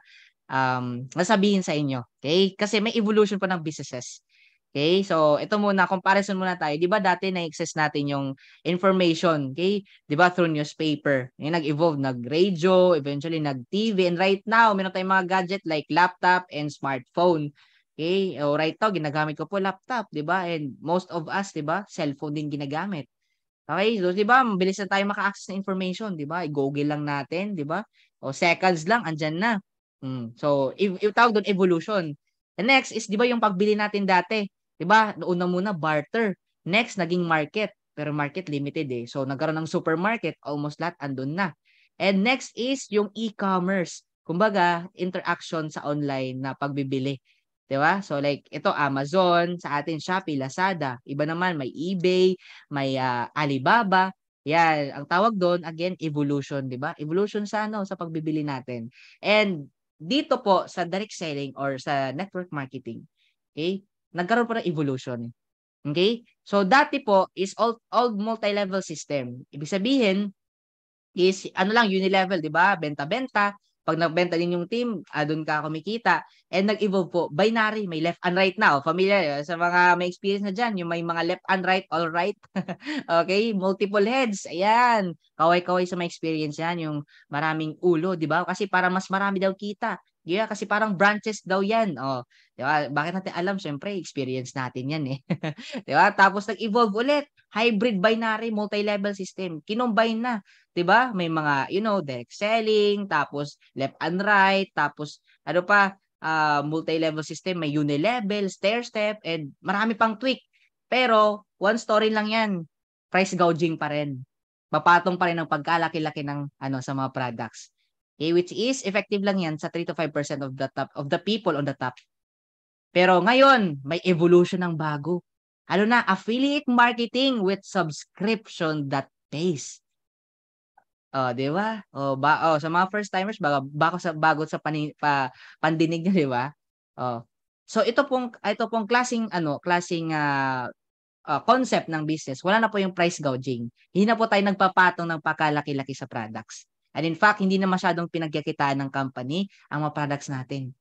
nasabihin sa inyo. Okay? Kasi may evolution po ng businesses. Okay? So, ito muna, comparison muna tayo. 'Di ba dati na-access natin yung information, okay? 'Di ba through newspaper. Yung nag-evolve, nag-radio, eventually nag-TV, and right now, meron tayong mga gadget like laptop and smartphone. Okay? O right now, ginagamit ko po laptop, 'di ba? And most of us, 'di ba, cellphone din ginagamit. Okay? So, 'di ba, mabilis na tayo maka-access ng information, 'di ba? I-Google lang natin, 'di ba? O seconds lang andiyan na. So, tawag doon evolution. The next is 'di ba yung pagbili natin dati, 'di ba? Una muna barter. Next naging market, pero market limited eh. So, nagkaroon ng supermarket, almost lahat andun na. And next is yung e-commerce. Kumbaga, interaction sa online na pagbibili. 'Di ba? So like ito Amazon, sa atin Shopee, Lazada, iba naman may eBay, may Alibaba. Yan, ang tawag doon again evolution, 'di ba? Evolution sa ano sa pagbibili natin. And dito po sa direct selling or sa network marketing, okay? Nagkaroon po ng evolution. Okay? So dati po is all multi-level system. Ibig sabihin is ano lang unilevel, 'di ba? Benta-benta. Pag nagbenta din yung team, doon ka kumikita. And nag-evolve po, binary, may left and right na. Familiar sa mga may experience na diyan, yung may mga left and right, all right. Okay, multiple heads. Ayan. Kaway-kaway sa may experience yan, yung maraming ulo, 'di ba? Kasi para mas marami daw kita. Yeah, kasi parang branches daw 'yan. Oh, 'di ba? Bakit natin alam? Syempre, experience natin 'yan eh. 'Di ba? Tapos nag-evolve ulit, hybrid binary multi-level system. Kinombine na. 'Di ba? May mga, direct selling, tapos left and right, tapos ano pa, multi-level system, may unilevel, stair step, and marami pang tweak. Pero one story lang 'yan. Price gouging pa rin. Papatong pa rin ang pagkalaki-laki ng sa mga products. Okay, which is effective lang 'yan sa 3 to 5% of the people on the top. Pero ngayon, may evolution ng bago. Ano na, affiliate marketing with subscription that pays. Oh, 'di ba? Sa mga first timers bago sa pandinig niyo, 'di ba? Oh. So ito pong klaseng concept ng business. Wala na po yung price gouging. Hindi na po tayo nagpapatong ng pakalaki-laki sa products. And in fact, hindi na masyadong pinagkakitaan ng company ang mga products natin.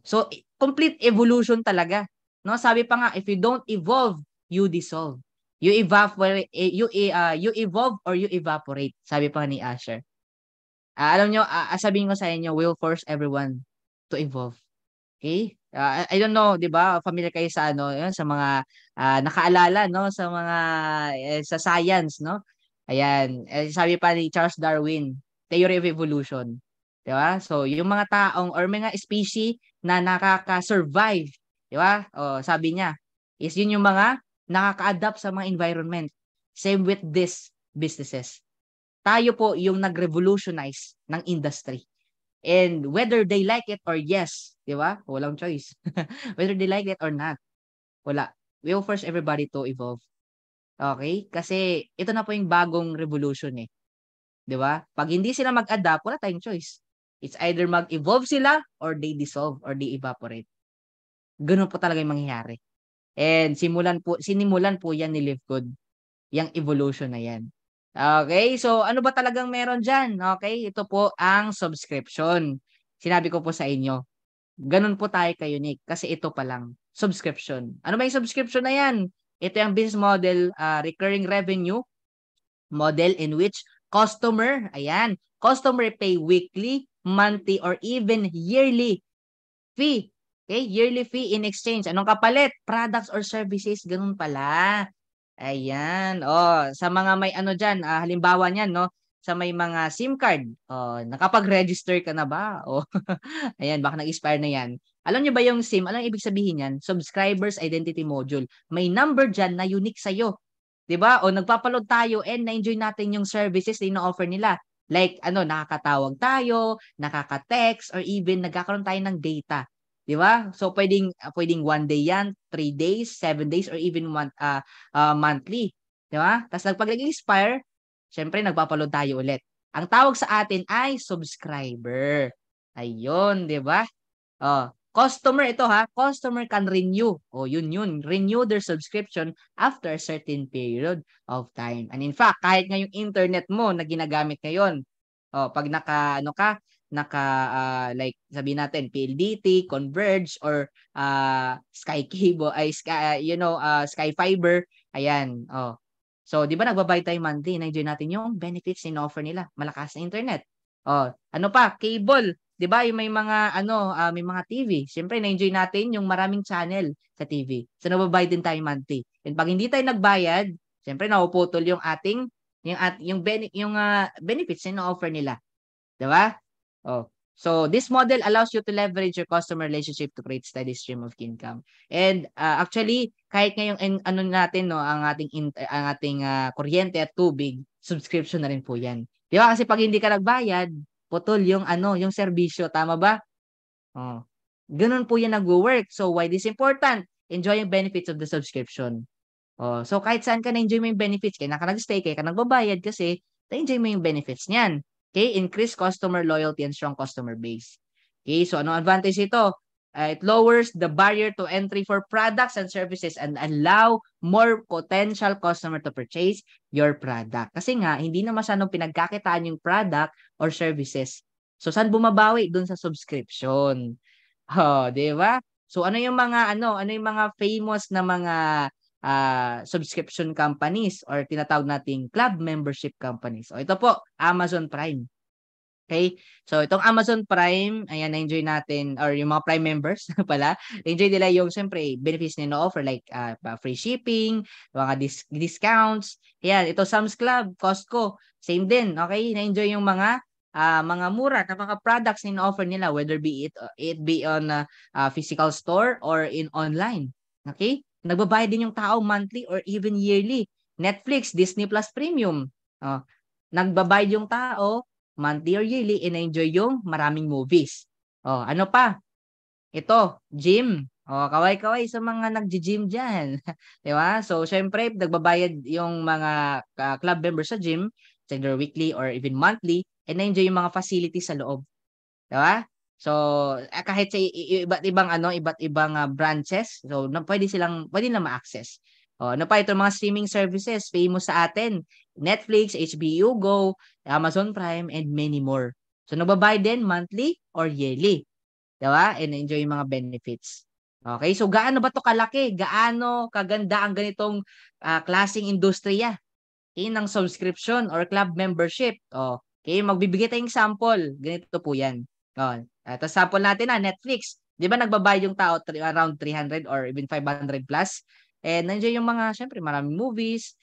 So complete evolution talaga. No, sabi pa nga, if you don't evolve, you dissolve. You evolve or you evaporate. Sabi pa ni Asher. Alam nyo, sabihin ko sa inyo, will force everyone to evolve. Okay? I don't know, 'di ba? Familiar kayo sa yun, sa mga nakaalala no sa mga sa science, no? Ayan, sabi pa ni Charles Darwin, theory of evolution. 'Di ba? So, yung mga taong or mga species na nakaka-survive, 'di ba? Sabi niya, is yun yung mga nakaka-adapt sa mga environment. Same with these businesses. Tayo po yung nag-revolutionize ng industry. And whether they like it or yes, 'di ba? Walang choice. Whether they like it or not, wala. We will force everybody to evolve. Okay? Kasi ito na po yung bagong revolution eh. 'Di ba? Pag hindi sila mag-adapt, wala tayong choice. It's either mag-evolve sila or they dissolve or they evaporate. Ganun po talaga yung mangyayari. And sinimulan po yan ni Live Good, yung evolution na yan. Okay, so ano ba talagang meron dyan? Okay, ito po ang subscription. Sinabi ko po sa inyo, ganun po tayo ka-unique kasi ito pa lang, subscription. Ano ba yung subscription na yan? Ito yung business model, recurring revenue model in which customer pay weekly, monthly, or even yearly fee. Okay, yearly fee in exchange. Anong kapalit? Products or services, ganun pala. Ayan. Sa mga may diyan, halimbawa niyan, no? Sa may mga SIM card, nakapag-register ka na ba? Ayan, baka nag-expire na 'yan. Alam niyo ba yung SIM, anong ibig sabihin niyan? Subscribers Identity Module. May number diyan na unique sa iyo. 'Di ba? Nagpapa-load tayo and na-enjoy natin yung services na ino-offer nila. Like nakakatawag tayo, nakaka-text, or even nagkakaroon tayo ng data. 'Di ba? So pwedeng 1 day 'yan, 3 days, 7 days, or even monthly. 'Di ba? Tapos pag nag-expire, syempre nagpapa-load tayo ulit. Ang tawag sa atin ay subscriber. Ayun, 'di ba? Customer ito customer can renew. Yun. Renew their subscription after a certain period of time. And in fact, kahit nga yung internet mo na ginagamit ngayon, pag like sabihin natin PLDT, Converge, or Sky Cable Sky Fiber, ayan. So 'di ba nagbabayad tayo monthly, na-enjoy natin yung benefits in offer nila, malakas na internet. Ano pa? Cable, 'di ba? Yung may mga may mga TV. Siyempre na-enjoy natin yung maraming channel sa TV. So nababayad din tayo monthly. And pag hindi tayo nagbayad, siyempre napuputol yung ating benefits na offer nila, 'di ba? Oh. So this model allows you to leverage your customer relationship to create steady stream of income. And actually kahit ngayong natin no ang ating kuryente at tubig, subscription na rin po 'yan. 'Di ba? Kasi pag hindi ka nagbayad, putol yung yung serbisyo, tama ba? Oh. Ganun po 'yan nagwo-work. So why this important? Enjoy yung benefits of the subscription. Oh, so kahit saan ka na-enjoy mo yung benefits, kaya ka nag-stay, kaya ka nagbabayad kasi na-enjoy mo yung benefits niyan. Okay, increase customer loyalty and strong customer base. Okay, so anong advantage ito? It lowers the barrier to entry for products and services and allow more potential customer to purchase your product. Kasi nga, hindi na masyadong pinagkakitaan yung product or services. So, saan bumabawi? Doon sa subscription. Oh, di ba? So, ano yung mga famous na mga subscription companies or tinatawag nating club membership companies? O ito po, Amazon Prime. Okay? So itong Amazon Prime, ayan, na-enjoy natin or yung mga Prime members pala, enjoy nila yung siyempre benefits nila offer like free shipping, mga discounts. Ayan, ito Sam's Club, Costco, same din. Okay? Na-enjoy yung mga mura na mga products na offer nila whether it be on physical store or in online. Okay? Nagbabayad din yung tao monthly or even yearly. Netflix, Disney Plus Premium. Nagbabayad yung tao monthly or yearly and enjoy yung maraming movies. Ano pa? Ito, gym. Kaway-kaway sa mga nagji-gym diyan. 'Di ba? So, syempre nagbabayad yung mga club members sa gym, either weekly or even monthly, and enjoy yung mga facilities sa loob. 'Di ba? So, kahit sa iba't ibang branches, so pwede nilang ma-access. Ano pa ito mga streaming services famous sa atin, Netflix, HBO Go, Amazon Prime, and many more. So, nagbabayad din monthly or yearly. 'Di ba? And enjoy yung mga benefits. Okay, so gaano ba 'to kalaki? Gaano kaganda ang ganitong klaseng industriya ng subscription or club membership? Okay, magbibigay tayong sample. Ganito po 'yan. Tapos sample natin Netflix. 'Di ba nagbabayad yung tao around 300 or even 500 plus? And nandiyan yung mga syempre maraming movies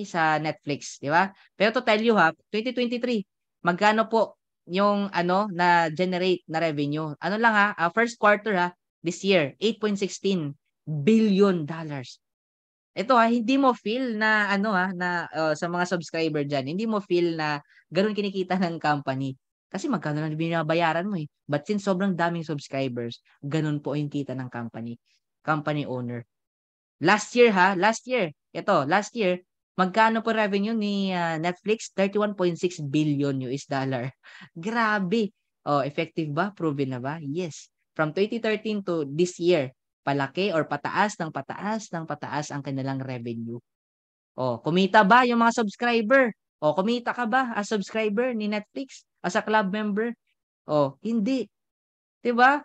sa Netflix, 'di ba? Pero to tell you 2023, magkano po yung na generate na revenue? Ano lang first quarter this year, $8.16 billion. Ito hindi mo feel na sa mga subscriber diyan, hindi mo feel na ganoon kinikita ng company. Kasi magkano lang binabayaran mo But since sobrang daming subscribers, ganun po yung kita ng company owner. Last year, last year, magkano po revenue ni Netflix? $31.6 billion. Grabe. Effective ba? Proven na ba? Yes. From 2013 to this year, palaki or pataas ang kanilang revenue. Kumita ba yung mga subscriber? Kumita ka ba as subscriber ni Netflix? As a club member? Hindi. 'Di ba?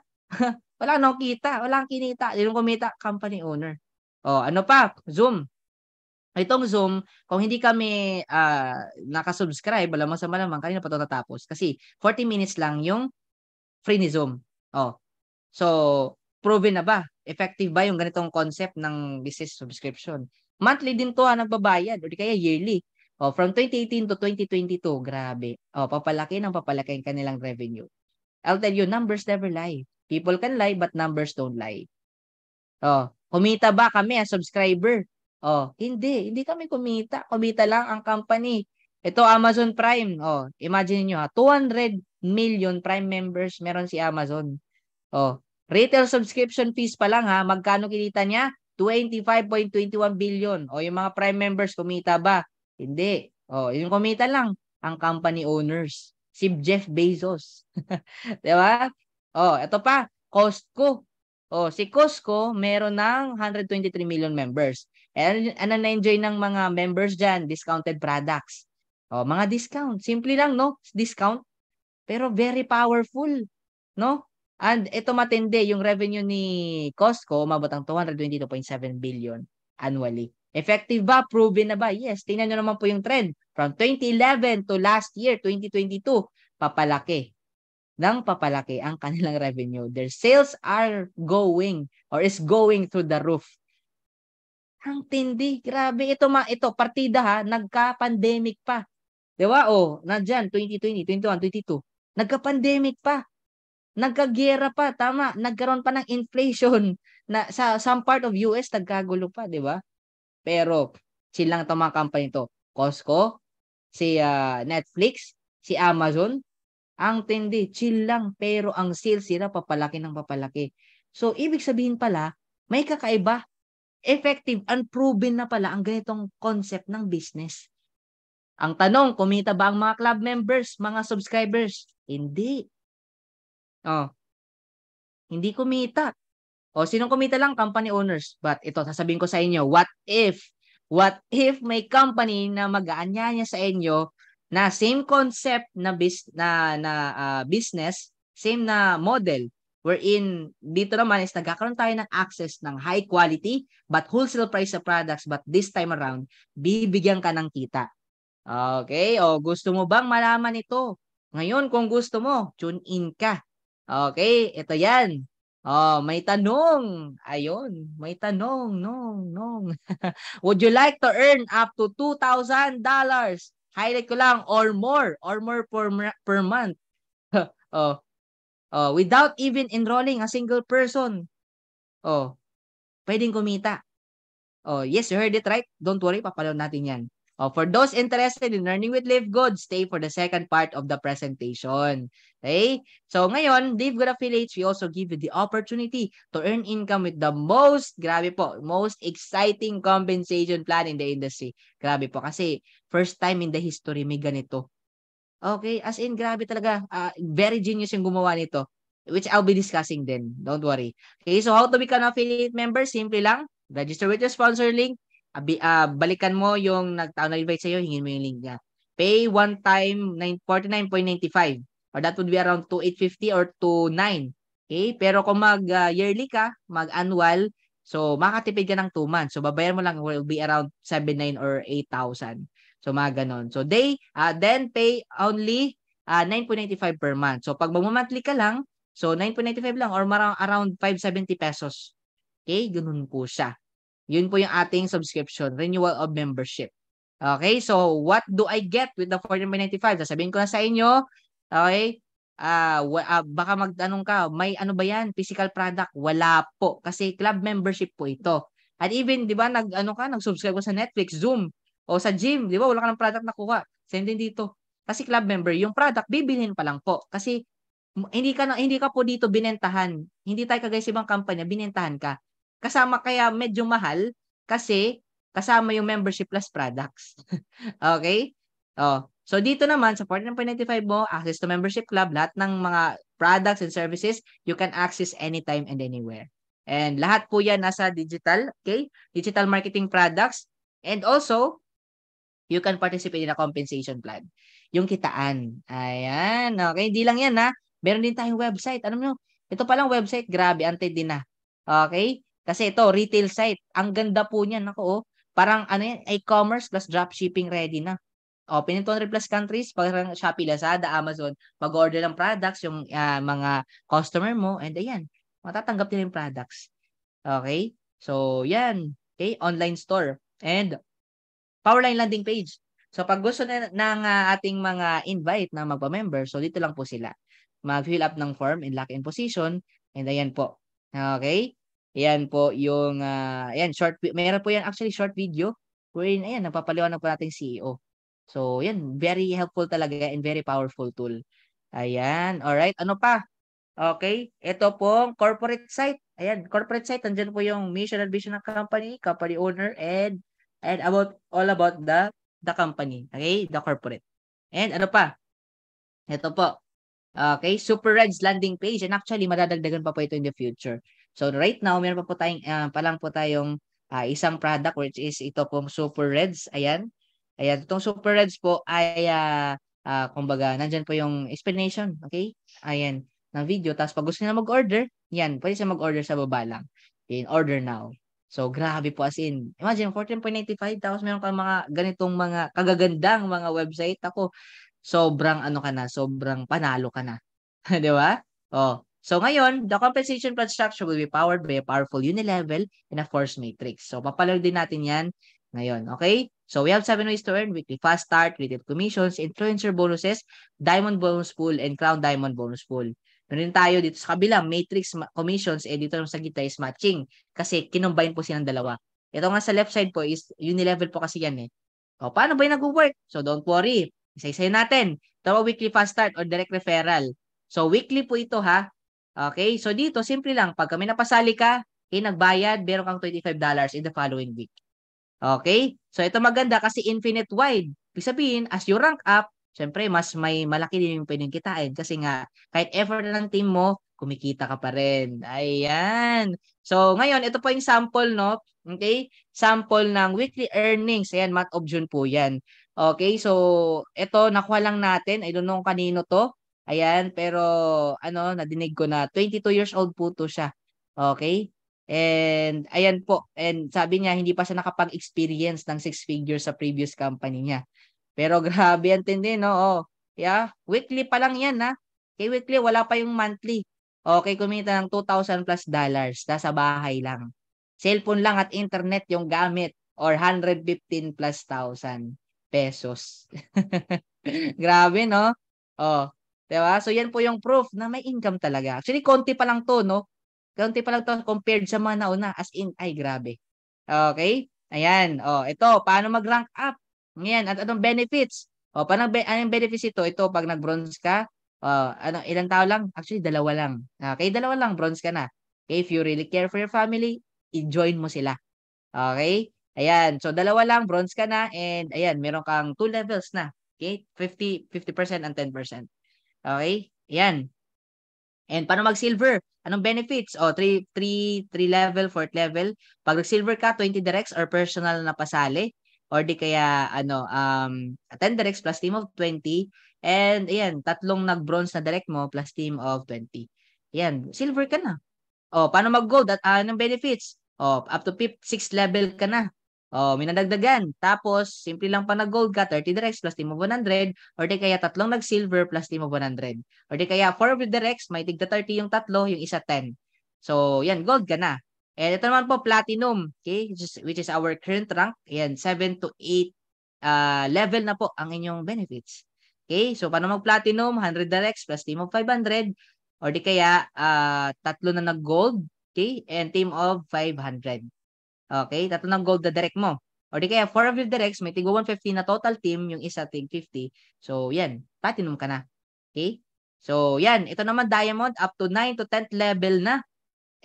Wala nang kita, walang kinita. Yung kumita, company owner. Ano pa? Zoom. Itong Zoom, kung hindi kami naka-subscribe, malamang kanina pa ito natapos. Kasi 40 minutes lang yung free ni Zoom. So, proven na ba? Effective ba yung ganitong concept ng business subscription? Monthly din to nagbabayad o di kaya yearly. From 2018 to 2022, grabe. Papalaki ng papalaki ang kanilang revenue. I'll tell you, numbers never lie. People can lie, but numbers don't lie. Kumita ba kami as subscriber? Hindi kami kumita. Kumita lang ang company. Ito Amazon Prime. Imagine niyo 200 million Prime members meron si Amazon. Retail subscription fees pa lang magkano kinita niya? 25.21 billion. Yung mga Prime members kumita ba? Hindi. Yung kumita lang ang company owners. Si Jeff Bezos. 'Di ba? Ito pa, Costco. Si Costco meron ng 123 million members. And na-enjoy ng mga members diyan discounted products. Mga discount, simple lang discount. Pero very powerful, And ito matindi yung revenue ni Costco umabot ang 222.7 billion annually. Effective ba? Proven na ba? Yes. Tingnan nyo naman po yung trend. From 2011 to last year, 2022, papalaki. ng papalaki ang kanilang revenue. Their sales are going or is going through the roof. Ang tindi. Grabe. Ito partida ha. Nagka-pandemic pa. Di ba? Nandyan, 2020, 21, 22. Nagka-pandemic pa. Nagka-gera pa. Tama. Nagkaroon pa ng inflation na sa some part of US nagkagulo pa. Di ba? Pero, silang itong mga company to. Costco, si Netflix, si Amazon, ang tindi, chill lang, pero ang sales sila papalaki ng papalaki. So, ibig sabihin pala, may kakaiba. Effective and proven na pala ang ganitong concept ng business. Ang tanong, kumita ba ang mga club members, mga subscribers? Hindi. Hindi kumita. Sinong kumita lang? Company owners. But ito, sasabihin ko sa inyo, what if may company na mag-aanyaya sa inyo na same concept na business, same na model, wherein dito naman is nagkakaroon tayo ng access ng high quality but wholesale price sa products, but this time around, bibigyan ka ng kita. Okay? Gusto mo bang malaman ito? Ngayon, kung gusto mo, tune in ka. Okay? Ito yan. May tanong. Ayun, may tanong. No. Would you like to earn up to $2,000? Highlight ko lang, or more per month. Without even enrolling a single person. Pwedeng kumita. Yes, you heard it right. Don't worry, papanood natin yan. For those interested in learning with Live Good, stay for the second part of the presentation. Okay? So ngayon, Live Good Affiliates, we also give you the opportunity to earn income with the most exciting compensation plan in the industry. Grabe po, kasi first time in the history may ganito. Okay? As in, grabe talaga. Very genius yung gumawa nito, which I'll be discussing then. Don't worry. Okay, so how to become an affiliate member? Simple lang. Register with your sponsor link. Balikan mo yung nag-invite sa'yo, hingin mo yung link niya. Pay one time 49.95 or that would be around 2,850 or 2,900. Okay? Pero kung mag-yearly ka, mag-annual, so makatipid ka ng 2 months. So babayaran mo lang will be around 7,900 or 8,000. So mga ganon. So then pay only 9.95 per month. So pag mag-monthly ka lang, so 9.95 lang or around 570 pesos. Okay? Ganun po siya. Yun po yung ating subscription, renewal of membership. Okay, so what do I get with the 14.95? Sasabihin ko na sa inyo, okay, baka magtanong ka, may ano ba yan? Physical product? Wala po, kasi club membership po ito. At even, di ba, nag-subscribe ko sa Netflix, Zoom, o sa gym, di ba, wala ka ng product nakuha. Same din dito. Kasi club member, yung product, bibilhin pa lang po. Kasi hindi ka po dito binentahan. Hindi tayo kagaya sa ibang kampanya, binentahan ka. Kasama kaya medyo mahal kasi kasama yung membership plus products. Okay? So dito naman sa 49.95 mo, access to membership club, lahat ng mga products and services, you can access anytime and anywhere. And lahat po yan nasa digital, okay? Digital marketing products. And also, you can participate in a compensation plan. Yung kitaan. Ayan. Okay, hindi lang yan ha. Meron din tayong website. Alam nyo, ito palang website, grabe, antay din na. Okay? Kasi ito, retail site. Ang ganda po niyan. Ako, parang yan, e-commerce plus dropshipping ready na. Open in 200 plus countries, parang Shopee, Lazada, Amazon, mag-order ng products yung mga customer mo, and ayan, matatanggap nila yung products. Okay? So, yan. Okay? Online store. And Powerline landing page. So, pag gusto ng ating mga invite na magpa-member, so dito lang po sila. Mag-fill up ng form and lock in position. And ayan po. Okay? Ayan po yung, ayan, meron po yan actually short video. Wherein, ayan, napapaliwanag po natin CEO. So, yan, very helpful talaga and very powerful tool. Ayan, alright. Ano pa? Okay, ito pong corporate site. Ayan, corporate site, andyan po yung mission and vision ng company owner, and all about the company. Okay, the corporate. And ano pa? Ito po. Okay, Super Reds landing page, and actually madadagdagan pa po ito in the future. So right now, meron pa po tayong isang product which is ito pong Super Reds. Ayan. Ayan, itong Super Reds po ay kumbaga, nandyan po yung explanation, okay? Ayan, ng video. Tapos pag gusto nila mag-order, yan, pwede siya mag-order sa baba lang. In order now. So, grabe po, as in, imagine, 14.95, tapos meron kang mga ganitong mga kagagandang mga website. Ako, sobrang panalo ka na. Di ba? Oh. So ngayon, the compensation plan structure will be powered by a powerful unilevel and a force matrix. So papalaro din natin yan ngayon. Okay? So we have 7 ways to earn: weekly fast start, creative commissions, influencer bonuses, diamond bonus pool, and crown diamond bonus pool. Meron tayo dito sa kabila, matrix commissions, eh dito sa gitna is matching. Kasi kinombine po silang dalawa. Ito nga sa left side po is unilevel po kasi yan eh. O, paano ba yung nag-work? So don't worry. Isa-isayin natin. Ito weekly fast start or direct referral. So, weekly po ito ha. Okay? So, dito, simple lang. Pag kami napasali ka, nagbayad, meron kang $25 in the following week. Okay? So, ito maganda kasi infinite wide. Ibig sabihin, as you rank up, syempre, mas may malaki din yung pwedeng kitain kasi nga, kahit effort na ng team mo, kumikita ka pa rin. Ayan. So, ngayon, ito po yung sample, no? Okay? Sample ng weekly earnings. Ayan, month of June po yan. Okay? So, ito, nakuha lang natin. I don't know kanino to. Ayan, pero nadinig ko na 22 years old po to siya. Okay? And ayan po, and sabi niya hindi pa siya nakapag-experience ng 6 figures sa previous company niya. Pero grabe yan tindi, no? Oh, yeah, weekly pa lang yan, ha? Okay, weekly, wala pa yung monthly. Okay, kumita ng $2,000 plus nasa bahay lang. Cellphone lang at internet yung gamit or 115 plus thousand pesos. Grabe, no? Oh, 'di ba? So yan po yung proof na may income talaga. Actually, konti pa lang 'to, no? Konti pa lang 'to compared sa mga nauna, as in ay grabe. Okay? Ayan, oh, ito paano mag-rank up? Ngayon, at anong benefits? Oh, anong benefits ito? Ito pag nag-bronze ka, ilang tao lang? Actually, dalawa lang. Okay, dalawa lang bronze ka na. Okay, if you really care for your family, i-join mo sila. Okay? Ayan, so dalawa lang bronze ka na and ayan, meron kang 2 levels na. Okay? 50% and 10%. Okay? Yan. And paano mag-silver? Anong benefits? O, 3 level, 4th level. Pag nag-silver ka, 20 directs or personal na pasali. Or di kaya, 10 directs plus team of 20. And, ayan, 3 nag-bronze na direct mo plus team of 20. Ayan, silver ka na. O, paano mag-gold? At anong benefits? O, up to 6th level ka na. Oh, may nadagdagan. Tapos, simple lang pa nag-gold ka, 30 directs plus team of 100, or di kaya 3 nag-silver plus team of 100. Or di kaya 4 of the directs, may tigda 30 yung 3, yung isa 10. So, yan, gold ka na. And ito naman po, platinum, okay, which is our current rank. Yan, 7 to 8 level na po ang inyong benefits. Okay, so paano mag-platinum? 100 directs plus team of 500, or di kaya 3 na nag-gold, okay, and team of 500. Okay, 3 ng gold na direct mo. Or di kaya 4 of your directs, may tig 150 na total team, yung isa tig 50. So, yan, platinum ka na. Okay? So, yan, ito naman diamond, up to 9 to 10th level na.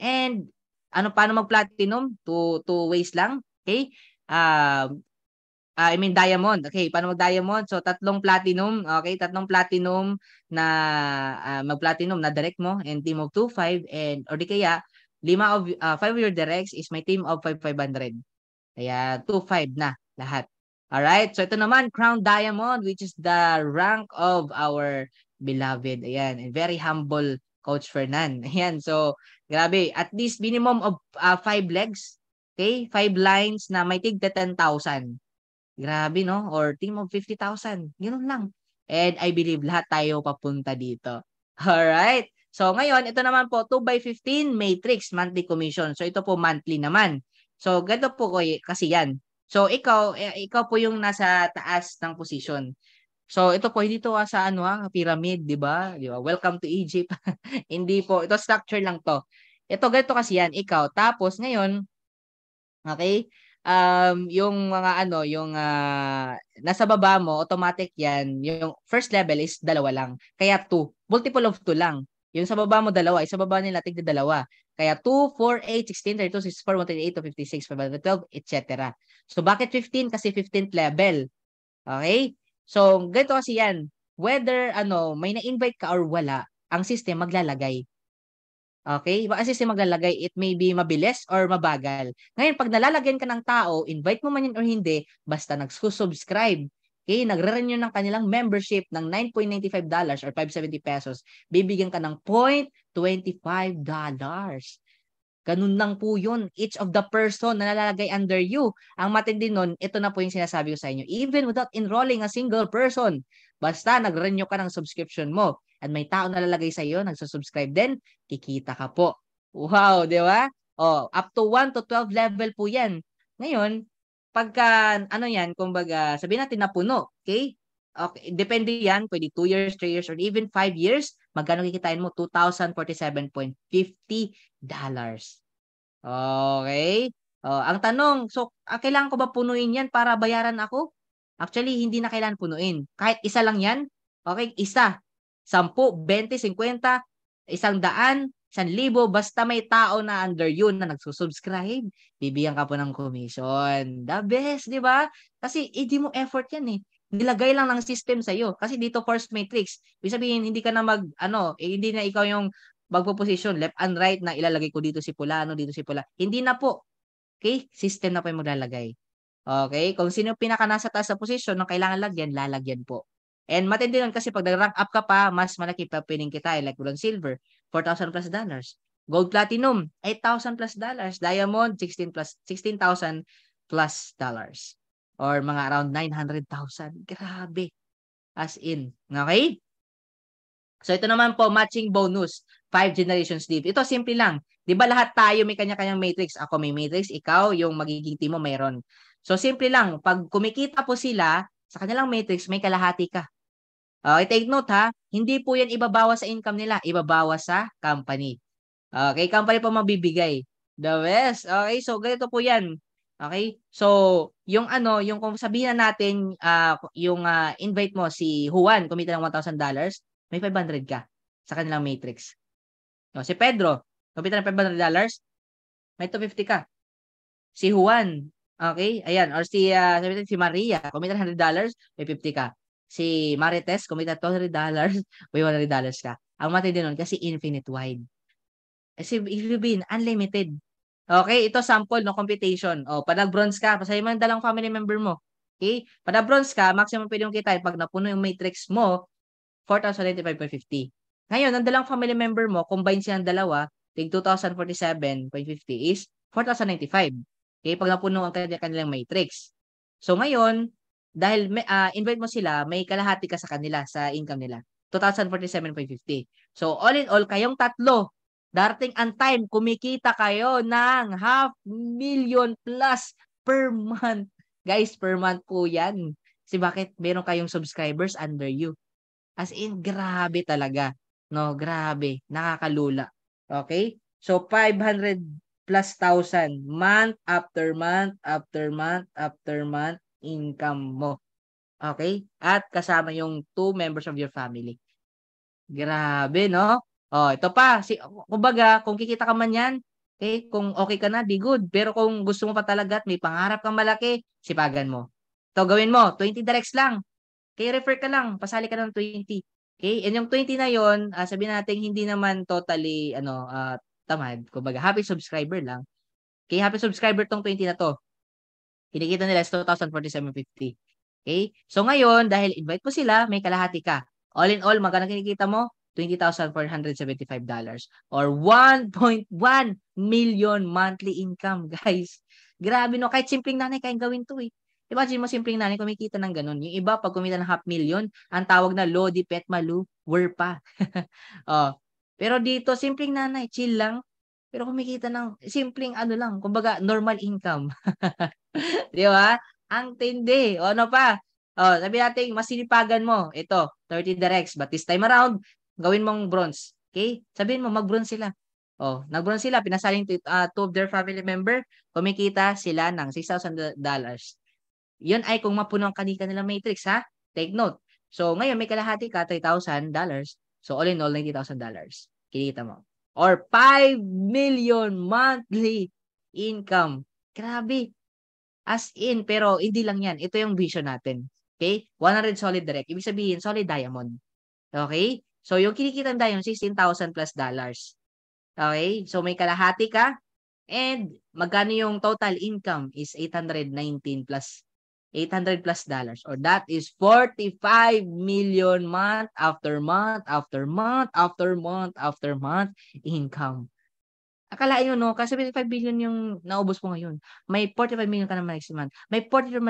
And, paano mag-platinum? Two ways lang. Okay? Diamond. Okay, paano mag-diamond? So, 3 platinum. Okay, 3 platinum na mag-platinum na direct mo and team of 2-5 and or di kaya 5 of your directs is my team of 500. Kaya 2-5 na lahat. Alright, so ito naman, Crown Diamond, which is the rank of our beloved. Ayan, and very humble Coach Fernan. Ayan, so grabe, at least minimum of 5 legs. Okay, 5 lines na may tig 10,000. Grabe, no? Or team of 50,000. Ganun lang. And I believe lahat tayo papunta dito. Alright. So, ngayon, ito naman po, 2x15 matrix monthly commission. So, ito po monthly naman. So, ganito po kasi yan. So, ikaw po yung nasa taas ng position. So, ito po, hindi to sa pyramid, di ba? Welcome to Egypt. Hindi po. Ito, structure lang to. Ito, ganito kasi yan. Ikaw. Tapos, ngayon, okay, yung mga nasa baba mo, automatic yan. Yung first level is 2 lang. Kaya 2. Multiple of 2 lang. Yung sa baba mo, 2. Sa baba nila, tig 2. Kaya 2, 4, 8, 16, 32, 64, 128, 256, 512, etc. So, bakit 15? Kasi 15th level. Okay? So, ganito kasi yan. Whether, may na-invite ka or wala, ang system maglalagay. Okay? Baka system maglalagay, it may be mabilis or mabagal. Ngayon, pag nalalagyan ka ng tao, invite mo man yun or hindi, basta nag-subscribe. Okay, nagre-renew ng kanilang membership ng $9.95 or 570 pesos, bibigyan ka ng $0.25. Ganun lang po yun. Each of the person na nalalagay under you. Ang matindi nun, ito na po yung sinasabi ko sa inyo. Even without enrolling a single person, basta nag-renew ka ng subscription mo. at may tao na lalagay sa iyo, nagsusubscribe din, kikita ka po. Wow, di ba? Up to 1 to 12 level po yan. Ngayon, pagka, yan, kumbaga, sabihin natin na puno, okay? Okay, depende yan, pwede 2 years, 3 years, or even 5 years, magkano kikitain mo? $2,047.50. Okay? Ang tanong, so, kailangan ko ba punuin yan para bayaran ako? Actually, hindi na kailangan punuin. Kahit isa lang yan, okay, isa, 10, 20, 50, 100, 1,000, basta may tao na under yun na nagsusubscribe, bibigyan ka po ng commission. The best, di ba? Kasi hindi mo effort yan eh. Nilagay lang ng system sa'yo. Kasi dito force matrix. Ibig sabihin, hindi ka na hindi na ikaw yung magpo-position left and right na ilalagay ko dito si Pulano, dito si Pula. Hindi na po. Okay? System na po yung maglalagay. Okay? Kung sino pinaka nasa taas sa position na kailangan lagyan, lalagyan po. And matindi nun kasi pag nag-rank up ka pa, mas malaki pa piling kita. Like gold and silver, $4,000 plus. Gold platinum, $8,000 plus. Diamond, 16,000 plus dollars. Or mga around 900,000. Grabe. As in. Okay? So ito naman po, matching bonus. 5 generations leave. Ito, simple lang. Di ba lahat tayo may kanya-kanyang matrix? Ako may matrix, ikaw, yung magiging team mo mayroon. So simple lang. Pag kumikita po sila, sa kanilang matrix, may kalahati ka. Okay, take note ha. Hindi po yan ibabawas sa income nila. Ibabawas sa company. Okay, company po mabibigay. The best. Okay, so ganito po yan. Okay? So, yung kung sabihin na natin, yung invite mo si Juan, kumita ng $1,000, may 500 ka sa kanilang matrix. No, si Pedro, kumita ng $500, may 250 ka. Si Juan, okay? Ayan, or si Maria, kumita ng $100, may 50 ka. Si Marites, kumita $200, may $100 ka. Ang matindi nun kasi infinite wide. Kasi ibig sabihin, unlimited. Okay, ito sample no computation. Pag nag-bronze ka, pasahin mo yung dalang family member mo. Okay? Pag nag-bronze ka, maximum pwede mong kitain pag napuno yung matrix mo, 4,095.50. Ngayon, ang dalang family member mo, combine silang dalawa, tig 2,047.50 is 4,095. Okay? Pag napuno ang kanilang matrix. So ngayon, dahil invite mo sila, may kalahati ka sa kanila, sa income nila. 2,047.50. So all in all, kayong tatlo, darating ang time, kumikita kayo ng 500,000 plus per month. Guys, per month po yan. Kasi bakit meron kayong subscribers under you? As in, grabe talaga. No, grabe. Nakakalula. Okay? So, 500 plus thousand month after month after month after month income mo. Okay? At kasama yung 2 members of your family. Grabe, no? Ito pa. Kumbaga, kung kikita ka man yan, okay, kung okay ka na, be good. Pero kung gusto mo pa talaga at may pangarap kang malaki, sipagan mo. Ito, gawin mo. 20 directs lang. Okay, refer ka lang. Pasali ka ng 20. Okay? And yung 20 na yon, sabihin natin hindi naman totally tamad. Kumbaga, happy subscriber lang. Okay, happy subscriber tong 20 na to. Kinikita nila is 2,047.50. Okay? So ngayon, dahil invite mo sila, may kalahati ka. All in all, magkano kinikita mo? $20,475 or 1.1 million monthly income, guys. Grabe no, kahit simpleng nanay kayang gawin to eh. Imagine mo simpleng nanay kumikita ng ganun. Yung iba pag kumita ng 500,000, ang tawag na Lodi Pet Malu, pa. Pero dito simpleng nanay, chill lang. Pero kumikita ng simpleng lang, kumbaga normal income. Di ba? Ang tindi. Ano pa? Sabi natin, masinipagan mo. Ito, 30 directs. But this time around, gawin mong bronze. Okay? Sabihin mo, mag-bronze sila. Nag-bronze sila. Pinasaling 2 of their family member. Kumikita sila ng $6,000. Yun ay kung mapuno ang kanika nila matrix, ha? Take note. So, ngayon, may kalahati ka, $3,000. So, all in all, $90,000. Kinita mo. Or 5 million monthly income. Grabe. As in, pero hindi lang yan. Ito yung vision natin. Okay? 100 solid direct. Ibig sabihin, solid diamond. Okay? So, yung kinikita ng diamond, $16,000 plus. Okay? So, may kalahati ka. And, magkano yung total income is 819 plus. $800 plus. Or that is 45 million month after month after month after month after month income. Akalain nyo, no? Kasi 55 billion yung naubos mo ngayon. May 45 million ka na next month. May 45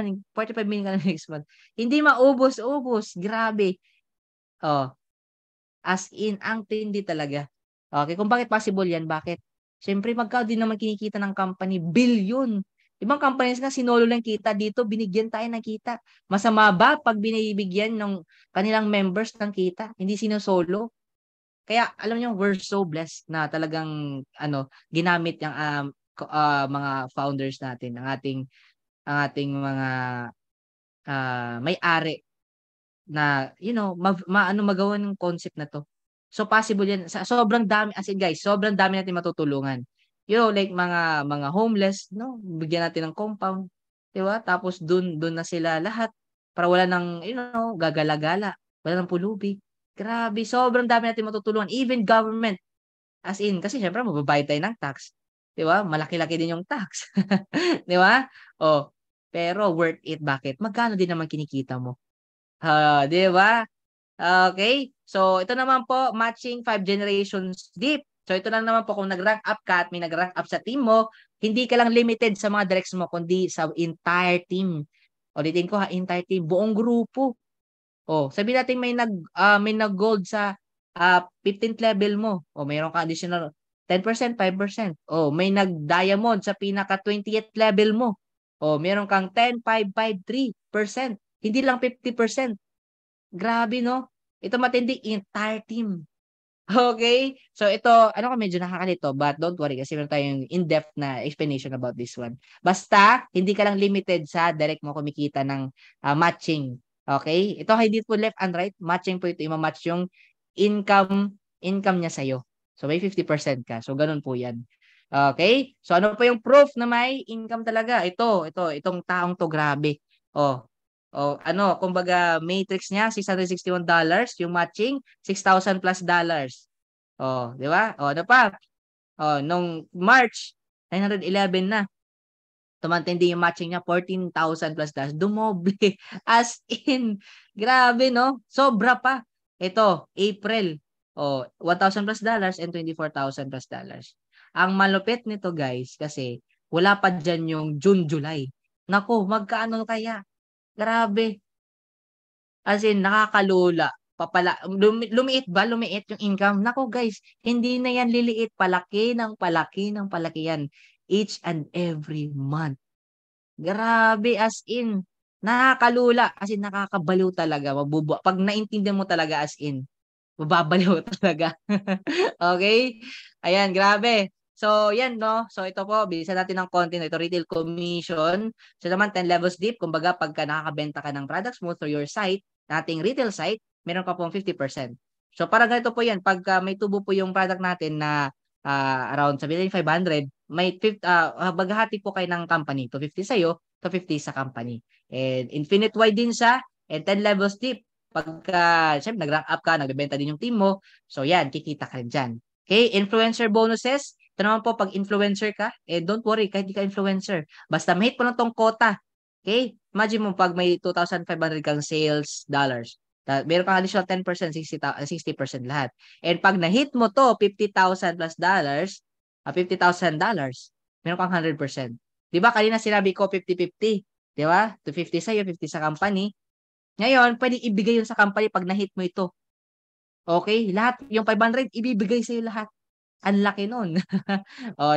million ka na next month. Hindi maubos-ubos. Grabe. As in, ang tindi talaga. Okay, kung bakit possible yan, bakit? Siyempre, magkano din naman kinikita ng company? Billion. Ibang companies nga, sinolo lang kita. Dito, binigyan tayo ng kita. Masama ba pag binibigyan ng kanilang members ng kita? Hindi sinosolo. Kaya, alam niyo, we're so blessed na talagang, ginamit yung mga founders natin, ang ating mga may-ari na magawa ng concept na 'to. So possible 'yan sa sobrang dami, as in guys, sobrang dami natin matutulungan. Like mga homeless, no, bigyan natin ng compound, 'di ba? Tapos dun na sila lahat para wala ng gagala-gala, wala ng pulubi. Grabe, sobrang dami natin matutulungan, even government. As in, kasi siyempre magbabayad tayo ng tax, 'di ba? Malaki-laki din yung tax, 'di ba? Oh, pero worth it, bakit? Magkano din naman kinikita mo? 'Di ba? Okay. So, ito naman po, matching 5 generations deep. So, ito lang naman po kung nag-rank up ka at may nag-rank up sa team mo, hindi ka lang limited sa mga directs mo, kundi sa entire team. Ulitin ko ha, entire team, buong grupo. Sabihin natin may nag-gold sa 15th level mo. Mayroon ka additional 10%, 5%. May nag-diamond sa pinaka 20th level mo. Meron kang 10, 5, 5, 3%. Hindi lang 50%. Grabe, no? Ito matindi, entire team. Okay? So ito, medyo nakakalito, but don't worry kasi meron tayong in-depth na explanation about this one. Basta, hindi ka lang limited sa direct mo kumikita ng matching. Okay? Ito, hindi po left and right. Matching po ito, i-match yung income niya sa'yo. So may 50% ka. So ganun po yan. Okay? So ano pa yung proof na may income talaga? Itong taong to, grabe. Kumbaga matrix niya $661, yung matching $6,000 plus dollars. Di ba? Ano pa? Nung March 911 na. Tumantindi yung matching niya 14,000 plus dollars. Dumoble. As in, grabe, no? Sobra pa. Ito, April. 1,000 plus dollars and 24,000 plus dollars. Ang malupit nito, guys, kasi wala pa dyan yung June, July. Nako, magkaano kaya? Grabe. As in, nakakalula. Lumiit ba? Lumiit yung income. Nako guys, hindi na yan liliit. Palaki ng palaki ng palaki yan. Each and every month. Grabe, as in. Nakakalula. As in, nakakabaliw talaga. Pag naintindihan mo talaga, as in, mababaliw talaga. Okay? Ayan, grabe. So, yan, no? So, ito po, bilisan natin ng konti. Ito, retail commission. So, naman, 10 levels deep. Kumbaga, pagka nakakabenta ka ng products mo through your site, nating retail site, meron ka pong 50%. So, para ganito po yan. Pagka may tubo po yung product natin na around 7,500, maghahati po kayo ng company. 250 sa'yo, 250 sa company. And infinite wide din siya, and 10 levels deep. Pagka, syempre, nag-rank up ka, nagbebenta din yung team mo. So, yan, kikita ka rin dyan. Okay, influencer bonuses. Ito naman po, pag influencer ka, don't worry, kahit di ka influencer. Basta mahit po na tong quota. Okay? Imagine mo, pag may 2,500 kang sales dollars, meron kang additional 10%, 60% lahat. And pag na-hit mo to, 50,000 plus dollars, $50,000, meron kang 100%. Di ba, kanina sinabi ko 50-50. Di ba? 250 sa'yo, 50 sa company. Ngayon, pwede ibigay yun sa company pag na-hit mo ito. Okay? Lahat, yung 500, ibibigay sa'yo lahat. Ang laki nun.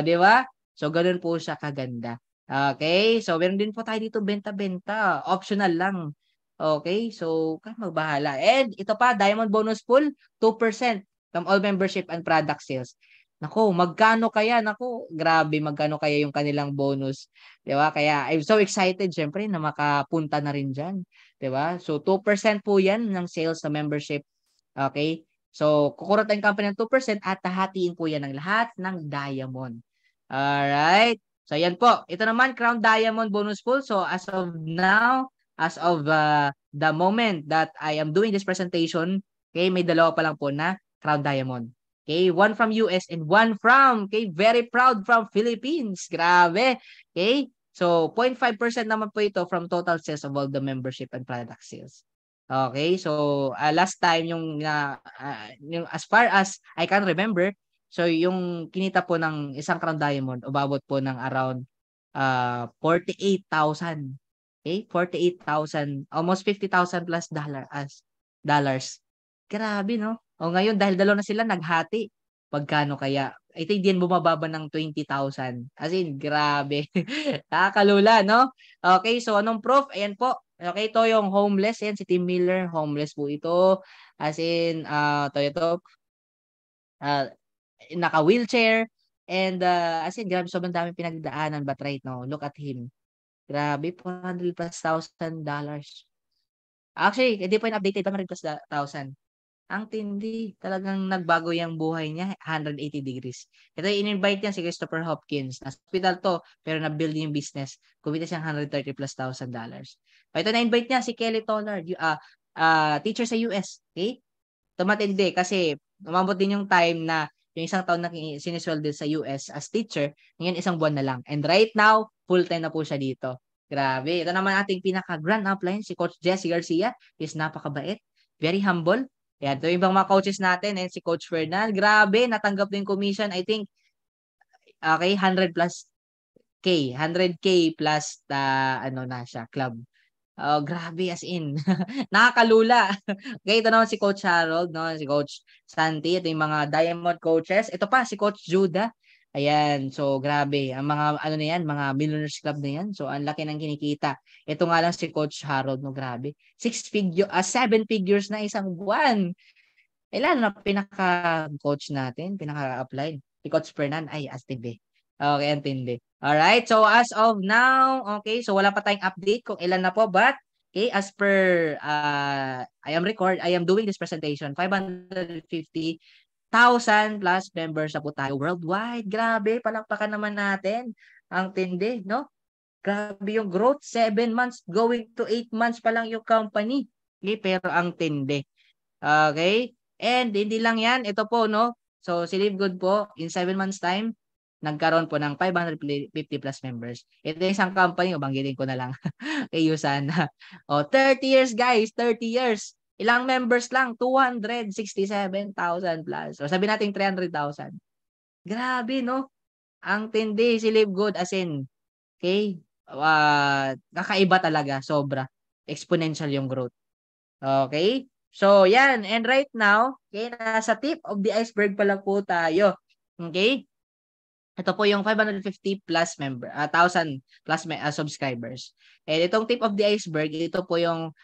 Di ba? So, ganun po siya kaganda. Okay? So, meron din po tayo dito benta-benta. Optional lang. Okay? So, magbahala. And ito pa, Diamond Bonus Pool, 2% from all membership and product sales. Nako, magkano kaya? Nako, grabe, magkano kaya yung kanilang bonus. Di ba? Kaya, I'm so excited, syempre, na makapunta na rin dyan. Di ba? So, 2% po yan ng sales sa membership. Okay? So, kukurot ang company ng 2% at hahatiin po yan ng lahat ng diamond. Alright? So, yan po. Ito naman, Crown Diamond Bonus Pool. So, as of now, as of the moment that I am doing this presentation, okay, may dalawa pa lang po na Crown Diamond. Okay, one from US and one from, okay, very proud from Philippines. Grabe. Okay, so 0.5% naman po ito from total sales of all the membership and product sales. Okay, so last time yung as far as I can remember, so yung kinita po ng isang Crown Diamond, umabot po ng around 48,000. Okay, 48,000, almost 50,000 plus dollars. Grabe, no? O ngayon, dahil dalawa na sila, naghati. Pagkano kaya? I think din bumababa ng 20,000. As in, grabe. Nakakalula, no? Okay, so anong proof? Ayan po. Okay, ito yung homeless. Ayan, si Tim Miller. Homeless po ito. As in, ito, uh, naka-wheelchair. And as in, grabe, sobrang dami pinagdaanan. But right now, look at him. Grabe, 400 plus $1,000. Actually, hindi pa yung updated, 100 plus thousand. Ang tindi. Talagang nagbago yung buhay niya. 180 degrees. Ito yung in-invite niya si Christopher Hopkins. Na hospital to, pero na-build yung business. Kumita siyang 130 plus $1,000. Ito na-invite niya si Kelly Tollard, teacher sa US. Okay? Tumatindi kasi umabot din yung time na yung isang taon na sinisweldo sa US as teacher, ngayon isang buwan na lang. And right now, full-time na po siya dito. Grabe. Ito naman ating pinaka-grand upline, si Coach Jesse Garcia. Is napakabait. Very humble. Yan, ito yung ibang mga coaches natin. And si Coach Fernand. Grabe, natanggap din commission. I think, okay, 100 plus K. 100K plus ano na siya, club. Oh, grabe as in. Nakakalula. Okay, ito naman si Coach Harold, no? Si Coach Santi, ito yung mga Diamond coaches. Ito pa si Coach Judah. Ayan, so grabe. Ang mga ano na yan, mga Millionaires Club na yan. So ang laki ng kinikita. Ito nga lang si Coach Harold, no, grabe. 7 figures na isang buwan. Lalo na pinaka-coach natin, pinaka-applied. Si Coach Fernand, ay, astindi. Okay, antindi. Alright, so as of now, okay, so wala pa tayong update kung ilan na po, but okay, as per I am doing this presentation, 550,000 plus members na po tayo worldwide. Grabe, palakpakan naman natin. Ang tindi, no? Grabe yung growth, 7 months going to 8 months pa lang yung company. Okay, pero ang tindi. Okay? And hindi lang yan, ito po, no? So, si Live Good po, in 7 months time, nagkaroon po ng 550 plus members. Ito yung isang company, banggitin ko na lang. Kay Usana. O, 30 years, guys. 30 years. Ilang members lang? 267,000 plus. O, sabi natin 300,000. Grabe, no? Ang tindi, si Live Good, as in, okay? Kakaiba talaga, sobra. Exponential yung growth. Okay? So, yan. And right now, okay, nasa tip of the iceberg pa lang po tayo. Okay? Ito po yung 550 plus 1,000 plus subscribers. And itong tip of the iceberg, ito po yung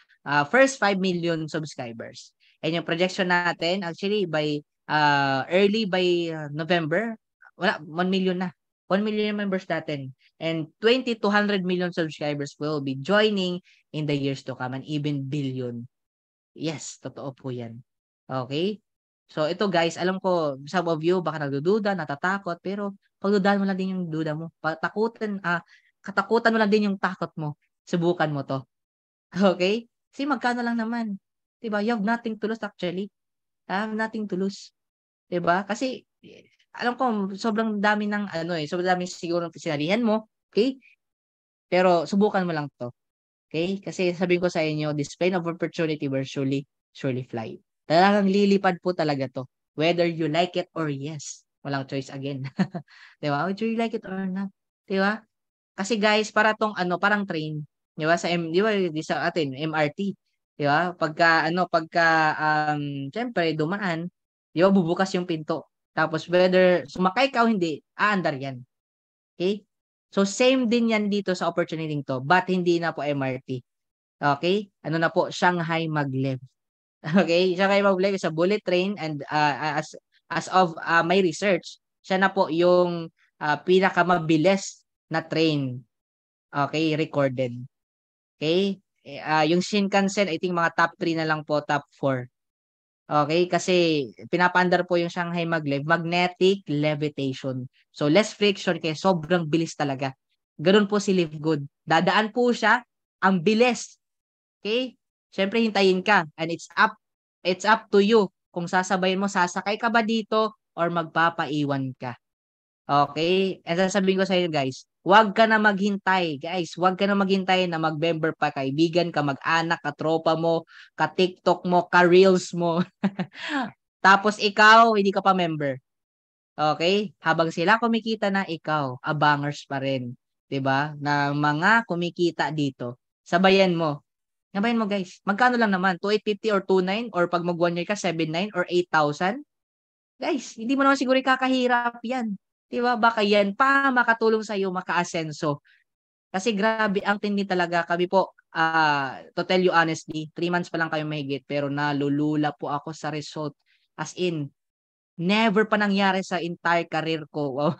first 5 million subscribers. And yung projection natin, actually, by early by November, 1 million na. 1 million members natin. And 20 to 100 million subscribers will be joining in the years to come and even billion. Yes, totoo po yan. Okay? So ito guys, alam ko, some of you baka nagdududa, natatakot, pero pagdudahan mo lang din yung duda mo. Katakutan mo lang din yung takot mo. Subukan mo to. Okay? Kasi magkano lang naman. Diba? You have nothing to lose actually. I have nothing to lose. Diba? Kasi, alam ko, sobrang dami ng sobrang dami siguro ng sinalihan mo. Okay? Pero subukan mo lang to. Okay? Kasi sabihin ko sa inyo, this plane of opportunity will surely fly. Talagang lilipad po talaga to. Whether you like it or yes. Walang choice again. Diba? Whether you like it or not. Diba? Kasi guys, parang train. Diba? Diba, sa atin, MRT. Diba? Siyempre, dumaan, diba, bubukas yung pinto. Tapos, whether sumakay ka o hindi, aandar yan. Okay? So, same din yan dito sa opportunity to, but hindi na po MRT. Okay? Ano na po? Shanghai Maglev. Okay? Shanghai Maglev is a bullet train and as of my research, siya na po yung pinakamabilis na train. Okay? Recorded. Okay? Yung Shinkansen, I think mga top 3 na lang po, top 4. Okay? Kasi pinapaandar po yung Shanghai Maglev, magnetic levitation. So, less friction kaya sobrang bilis talaga. Ganun po si Live Good. Dadaan po siya, ang bilis. Okay? Siyempre, hintayin ka. And it's up to you. Kung sasabayin mo, sasakay ka ba dito or magpapaiwan ka. Okay? And sasabihin ko sa inyo guys, huwag ka na maghintay. Guys, huwag ka na maghintay na mag-member pa, kaibigan ka, mag-anak, katropa mo, ka-TikTok mo, ka-reels mo. Tapos ikaw, hindi ka pa member. Okay? Habang sila kumikita na, ikaw, abangers pa rin. 'Di ba? Na mga kumikita dito. Sabayan mo. Yabayin mo guys. Magkano lang naman? 2,850 or 2,900 or pag mag 1 year ka 7,900 or 8,000? Guys, hindi mo naman siguro kakahirap yan. 'Di ba? Baka yan pa makatulong sa iyo makaasenso. Kasi grabe ang tindi talaga. Kami po, to tell you honestly, 3 months pa lang kayo mahigit pero nalulula po ako sa result. As in, never pa nangyari sa entire career ko. Wow.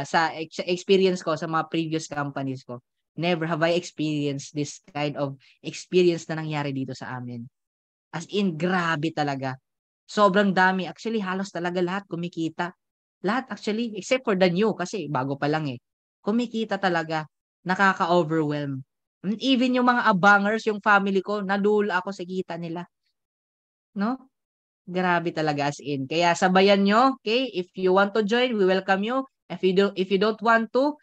Sa experience ko sa mga previous companies ko. Never have I experienced this kind of experience na nangyari dito sa amin. As in, grabe talaga. Sobrang dami. Actually, halos talaga lahat kumikita. Lahat actually, except for the new kasi bago pa lang eh. Kumikita talaga. Nakaka-overwhelm. And even yung mga abangers, yung family ko, nalula ako sa kita nila. No? Grabe talaga as in. Kaya sabayan nyo, okay? If you want to join, we welcome you. If you don't want to,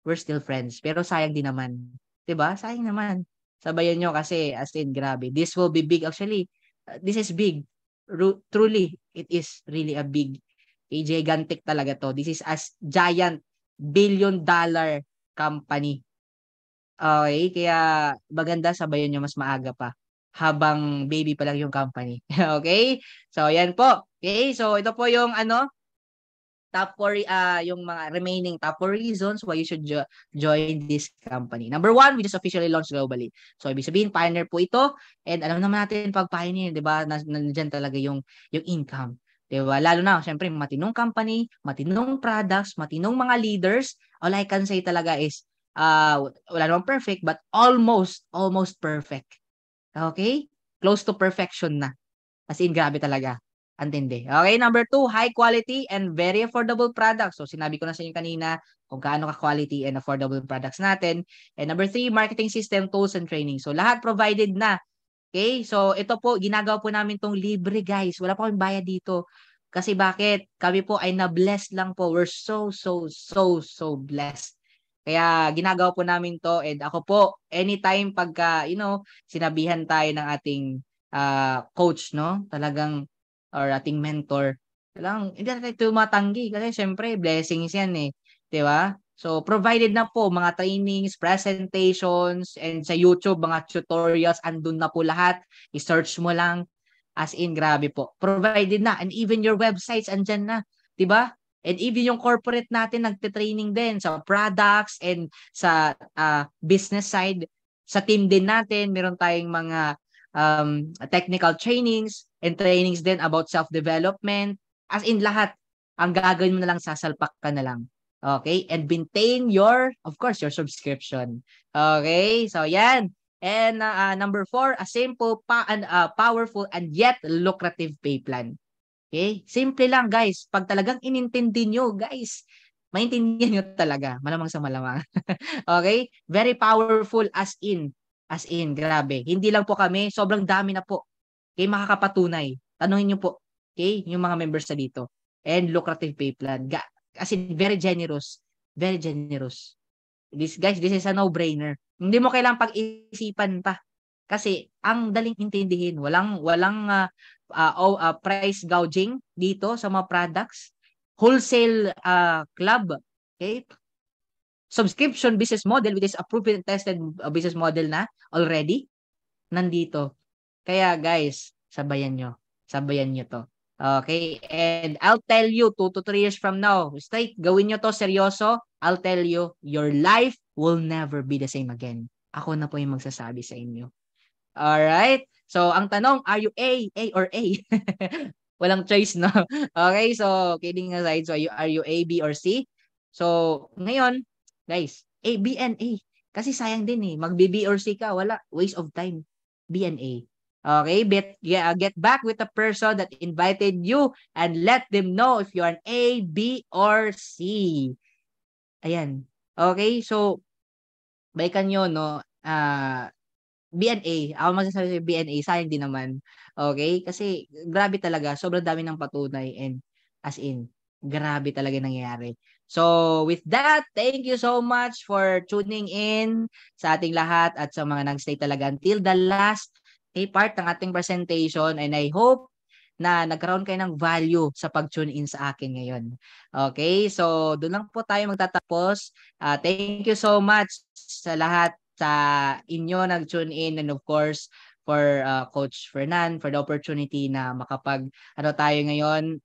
we're still friends. Pero sayang din naman. 'Di ba? Sayang naman. Sabayan nyo kasi as in grabe. This will be big actually. This is big. Truly, it is really a big, gigantic talaga to. This is as giant billion-dollar company. Okay, kaya maganda sabayan nyo mas maaga pa habang baby pa lang yung company. Okay? So, yan po. Okay, so ito po yung top 4 yung mga remaining top 4 reasons why you should join this company. Number 1, we just officially launched globally. So ibig sabihin pioneer po ito, and alam naman natin pag pioneer, 'di ba? Nandiyan talaga yung income. 'Di ba? Lalo na syempre matinong company, matinong products, matinong mga leaders. All I can say talaga is wala namang perfect but almost perfect. Okay? Close to perfection na. As in grabe talaga. Antindi. Okay, number 2, high quality and very affordable products. So, sinabi ko na sa inyo kanina kung gaano ka-quality and affordable products natin. And number 3, marketing system, tools, and training. So, lahat provided na. Okay, so ito po, ginagawa po namin tong libre guys. Wala pa kaming bayad dito. Kasi bakit? Kami po ay na-blessed lang po. We're so blessed. Kaya ginagawa po namin to, and ako po, anytime pagka, sinabihan tayo ng ating coach, no? Talagang or ating mentor, lang hindi natin tumatanggi kasi syempre blessings yan eh, 'di ba? So provided na po mga trainings, presentations, and sa YouTube mga tutorials andun na po lahat. I-search mo lang, as in grabe po. Provided na, and even your websites andyan na, 'di ba? And even yung corporate natin nagte-training din sa products and sa business side. Sa team din natin meron tayong mga technical trainings and trainings din about self-development. As in lahat, ang gagawin mo na lang, sasalpak ka na lang. Okay? And maintain of course, your subscription. Okay? So, yan. And number 4, a simple, powerful, and yet lucrative pay plan. Okay? Simple lang, guys. Pag talagang inintindi nyo, guys, maintindihan nyo talaga. Malamang sa malamang. Okay? Very powerful as in, grabe. Hindi lang po kami, sobrang dami na po. Okay, makakapatunay. Tanungin niyo po, okay, yung mga members na dito. And lucrative pay plan. As in, very generous. Very generous. This is a no-brainer. Hindi mo kailangang pag-isipan pa. Kasi ang daling intindihin. Walang price gouging dito sa mga products. Wholesale club. Okay? Subscription business model, which is a proven and tested business model na already nandito. Kaya guys, sabayan nyo to. Okay? And I'll tell you 2 to 3 years from now, straight, gawin nyo to seryoso. I'll tell you, your life will never be the same again. Ako na po yung magsasabi sa inyo. Alright? So, ang tanong, are you A or A? Walang choice, no? Okay, so kidding aside, so are you A, B, or C? So, ngayon, guys, A, B, and A. Kasi sayang din eh. Mag-B or C ka, wala. Waste of time. B and A. Okay, get back with the person that invited you and let them know if you are an A, B, or C. Ayan. Okay, so, balikan nyo, no? B and A. Ako magsasabi sa B and A, sayang din naman. Okay? Kasi, grabe talaga. Sobrang dami ng patunay and as in, grabe talaga nangyayari. So, with that, thank you so much for tuning in sa ating lahat at sa mga nagstay talaga until the last part ng ating presentation, and I hope na nagkaroon kayo ng value sa pag-tune in sa akin ngayon. Okay? So, doon lang po tayo magtatapos. Thank you so much sa lahat. sa inyo nag-tune in, and of course for Coach Fernan for the opportunity na makapag tayo ngayon,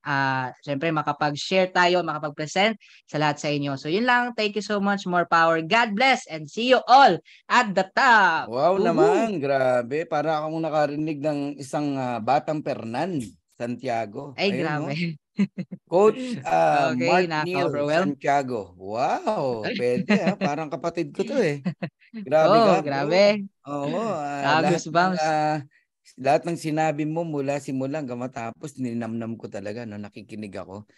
syempre makapag-share tayo, makapag-present sa lahat sa inyo. So yun lang, thank you so much, more power, God bless, and see you all at the top. Wow Woohoo! naman, grabe. Para akong nakarinig ng isang batang Fernan Santiago. Ay, Ayun, no? grabe. Coach Okay, Mark Neil nakaka-overwhelm. Santiago. Wow, pwede Parang kapatid ko to eh. Grabe Oh, ka, bro. grabe. Oo, Goosebumps. lahat ng sinabi mo mula simula hanggang matapos, ninamnam ko talaga, no? Nakikinig ako.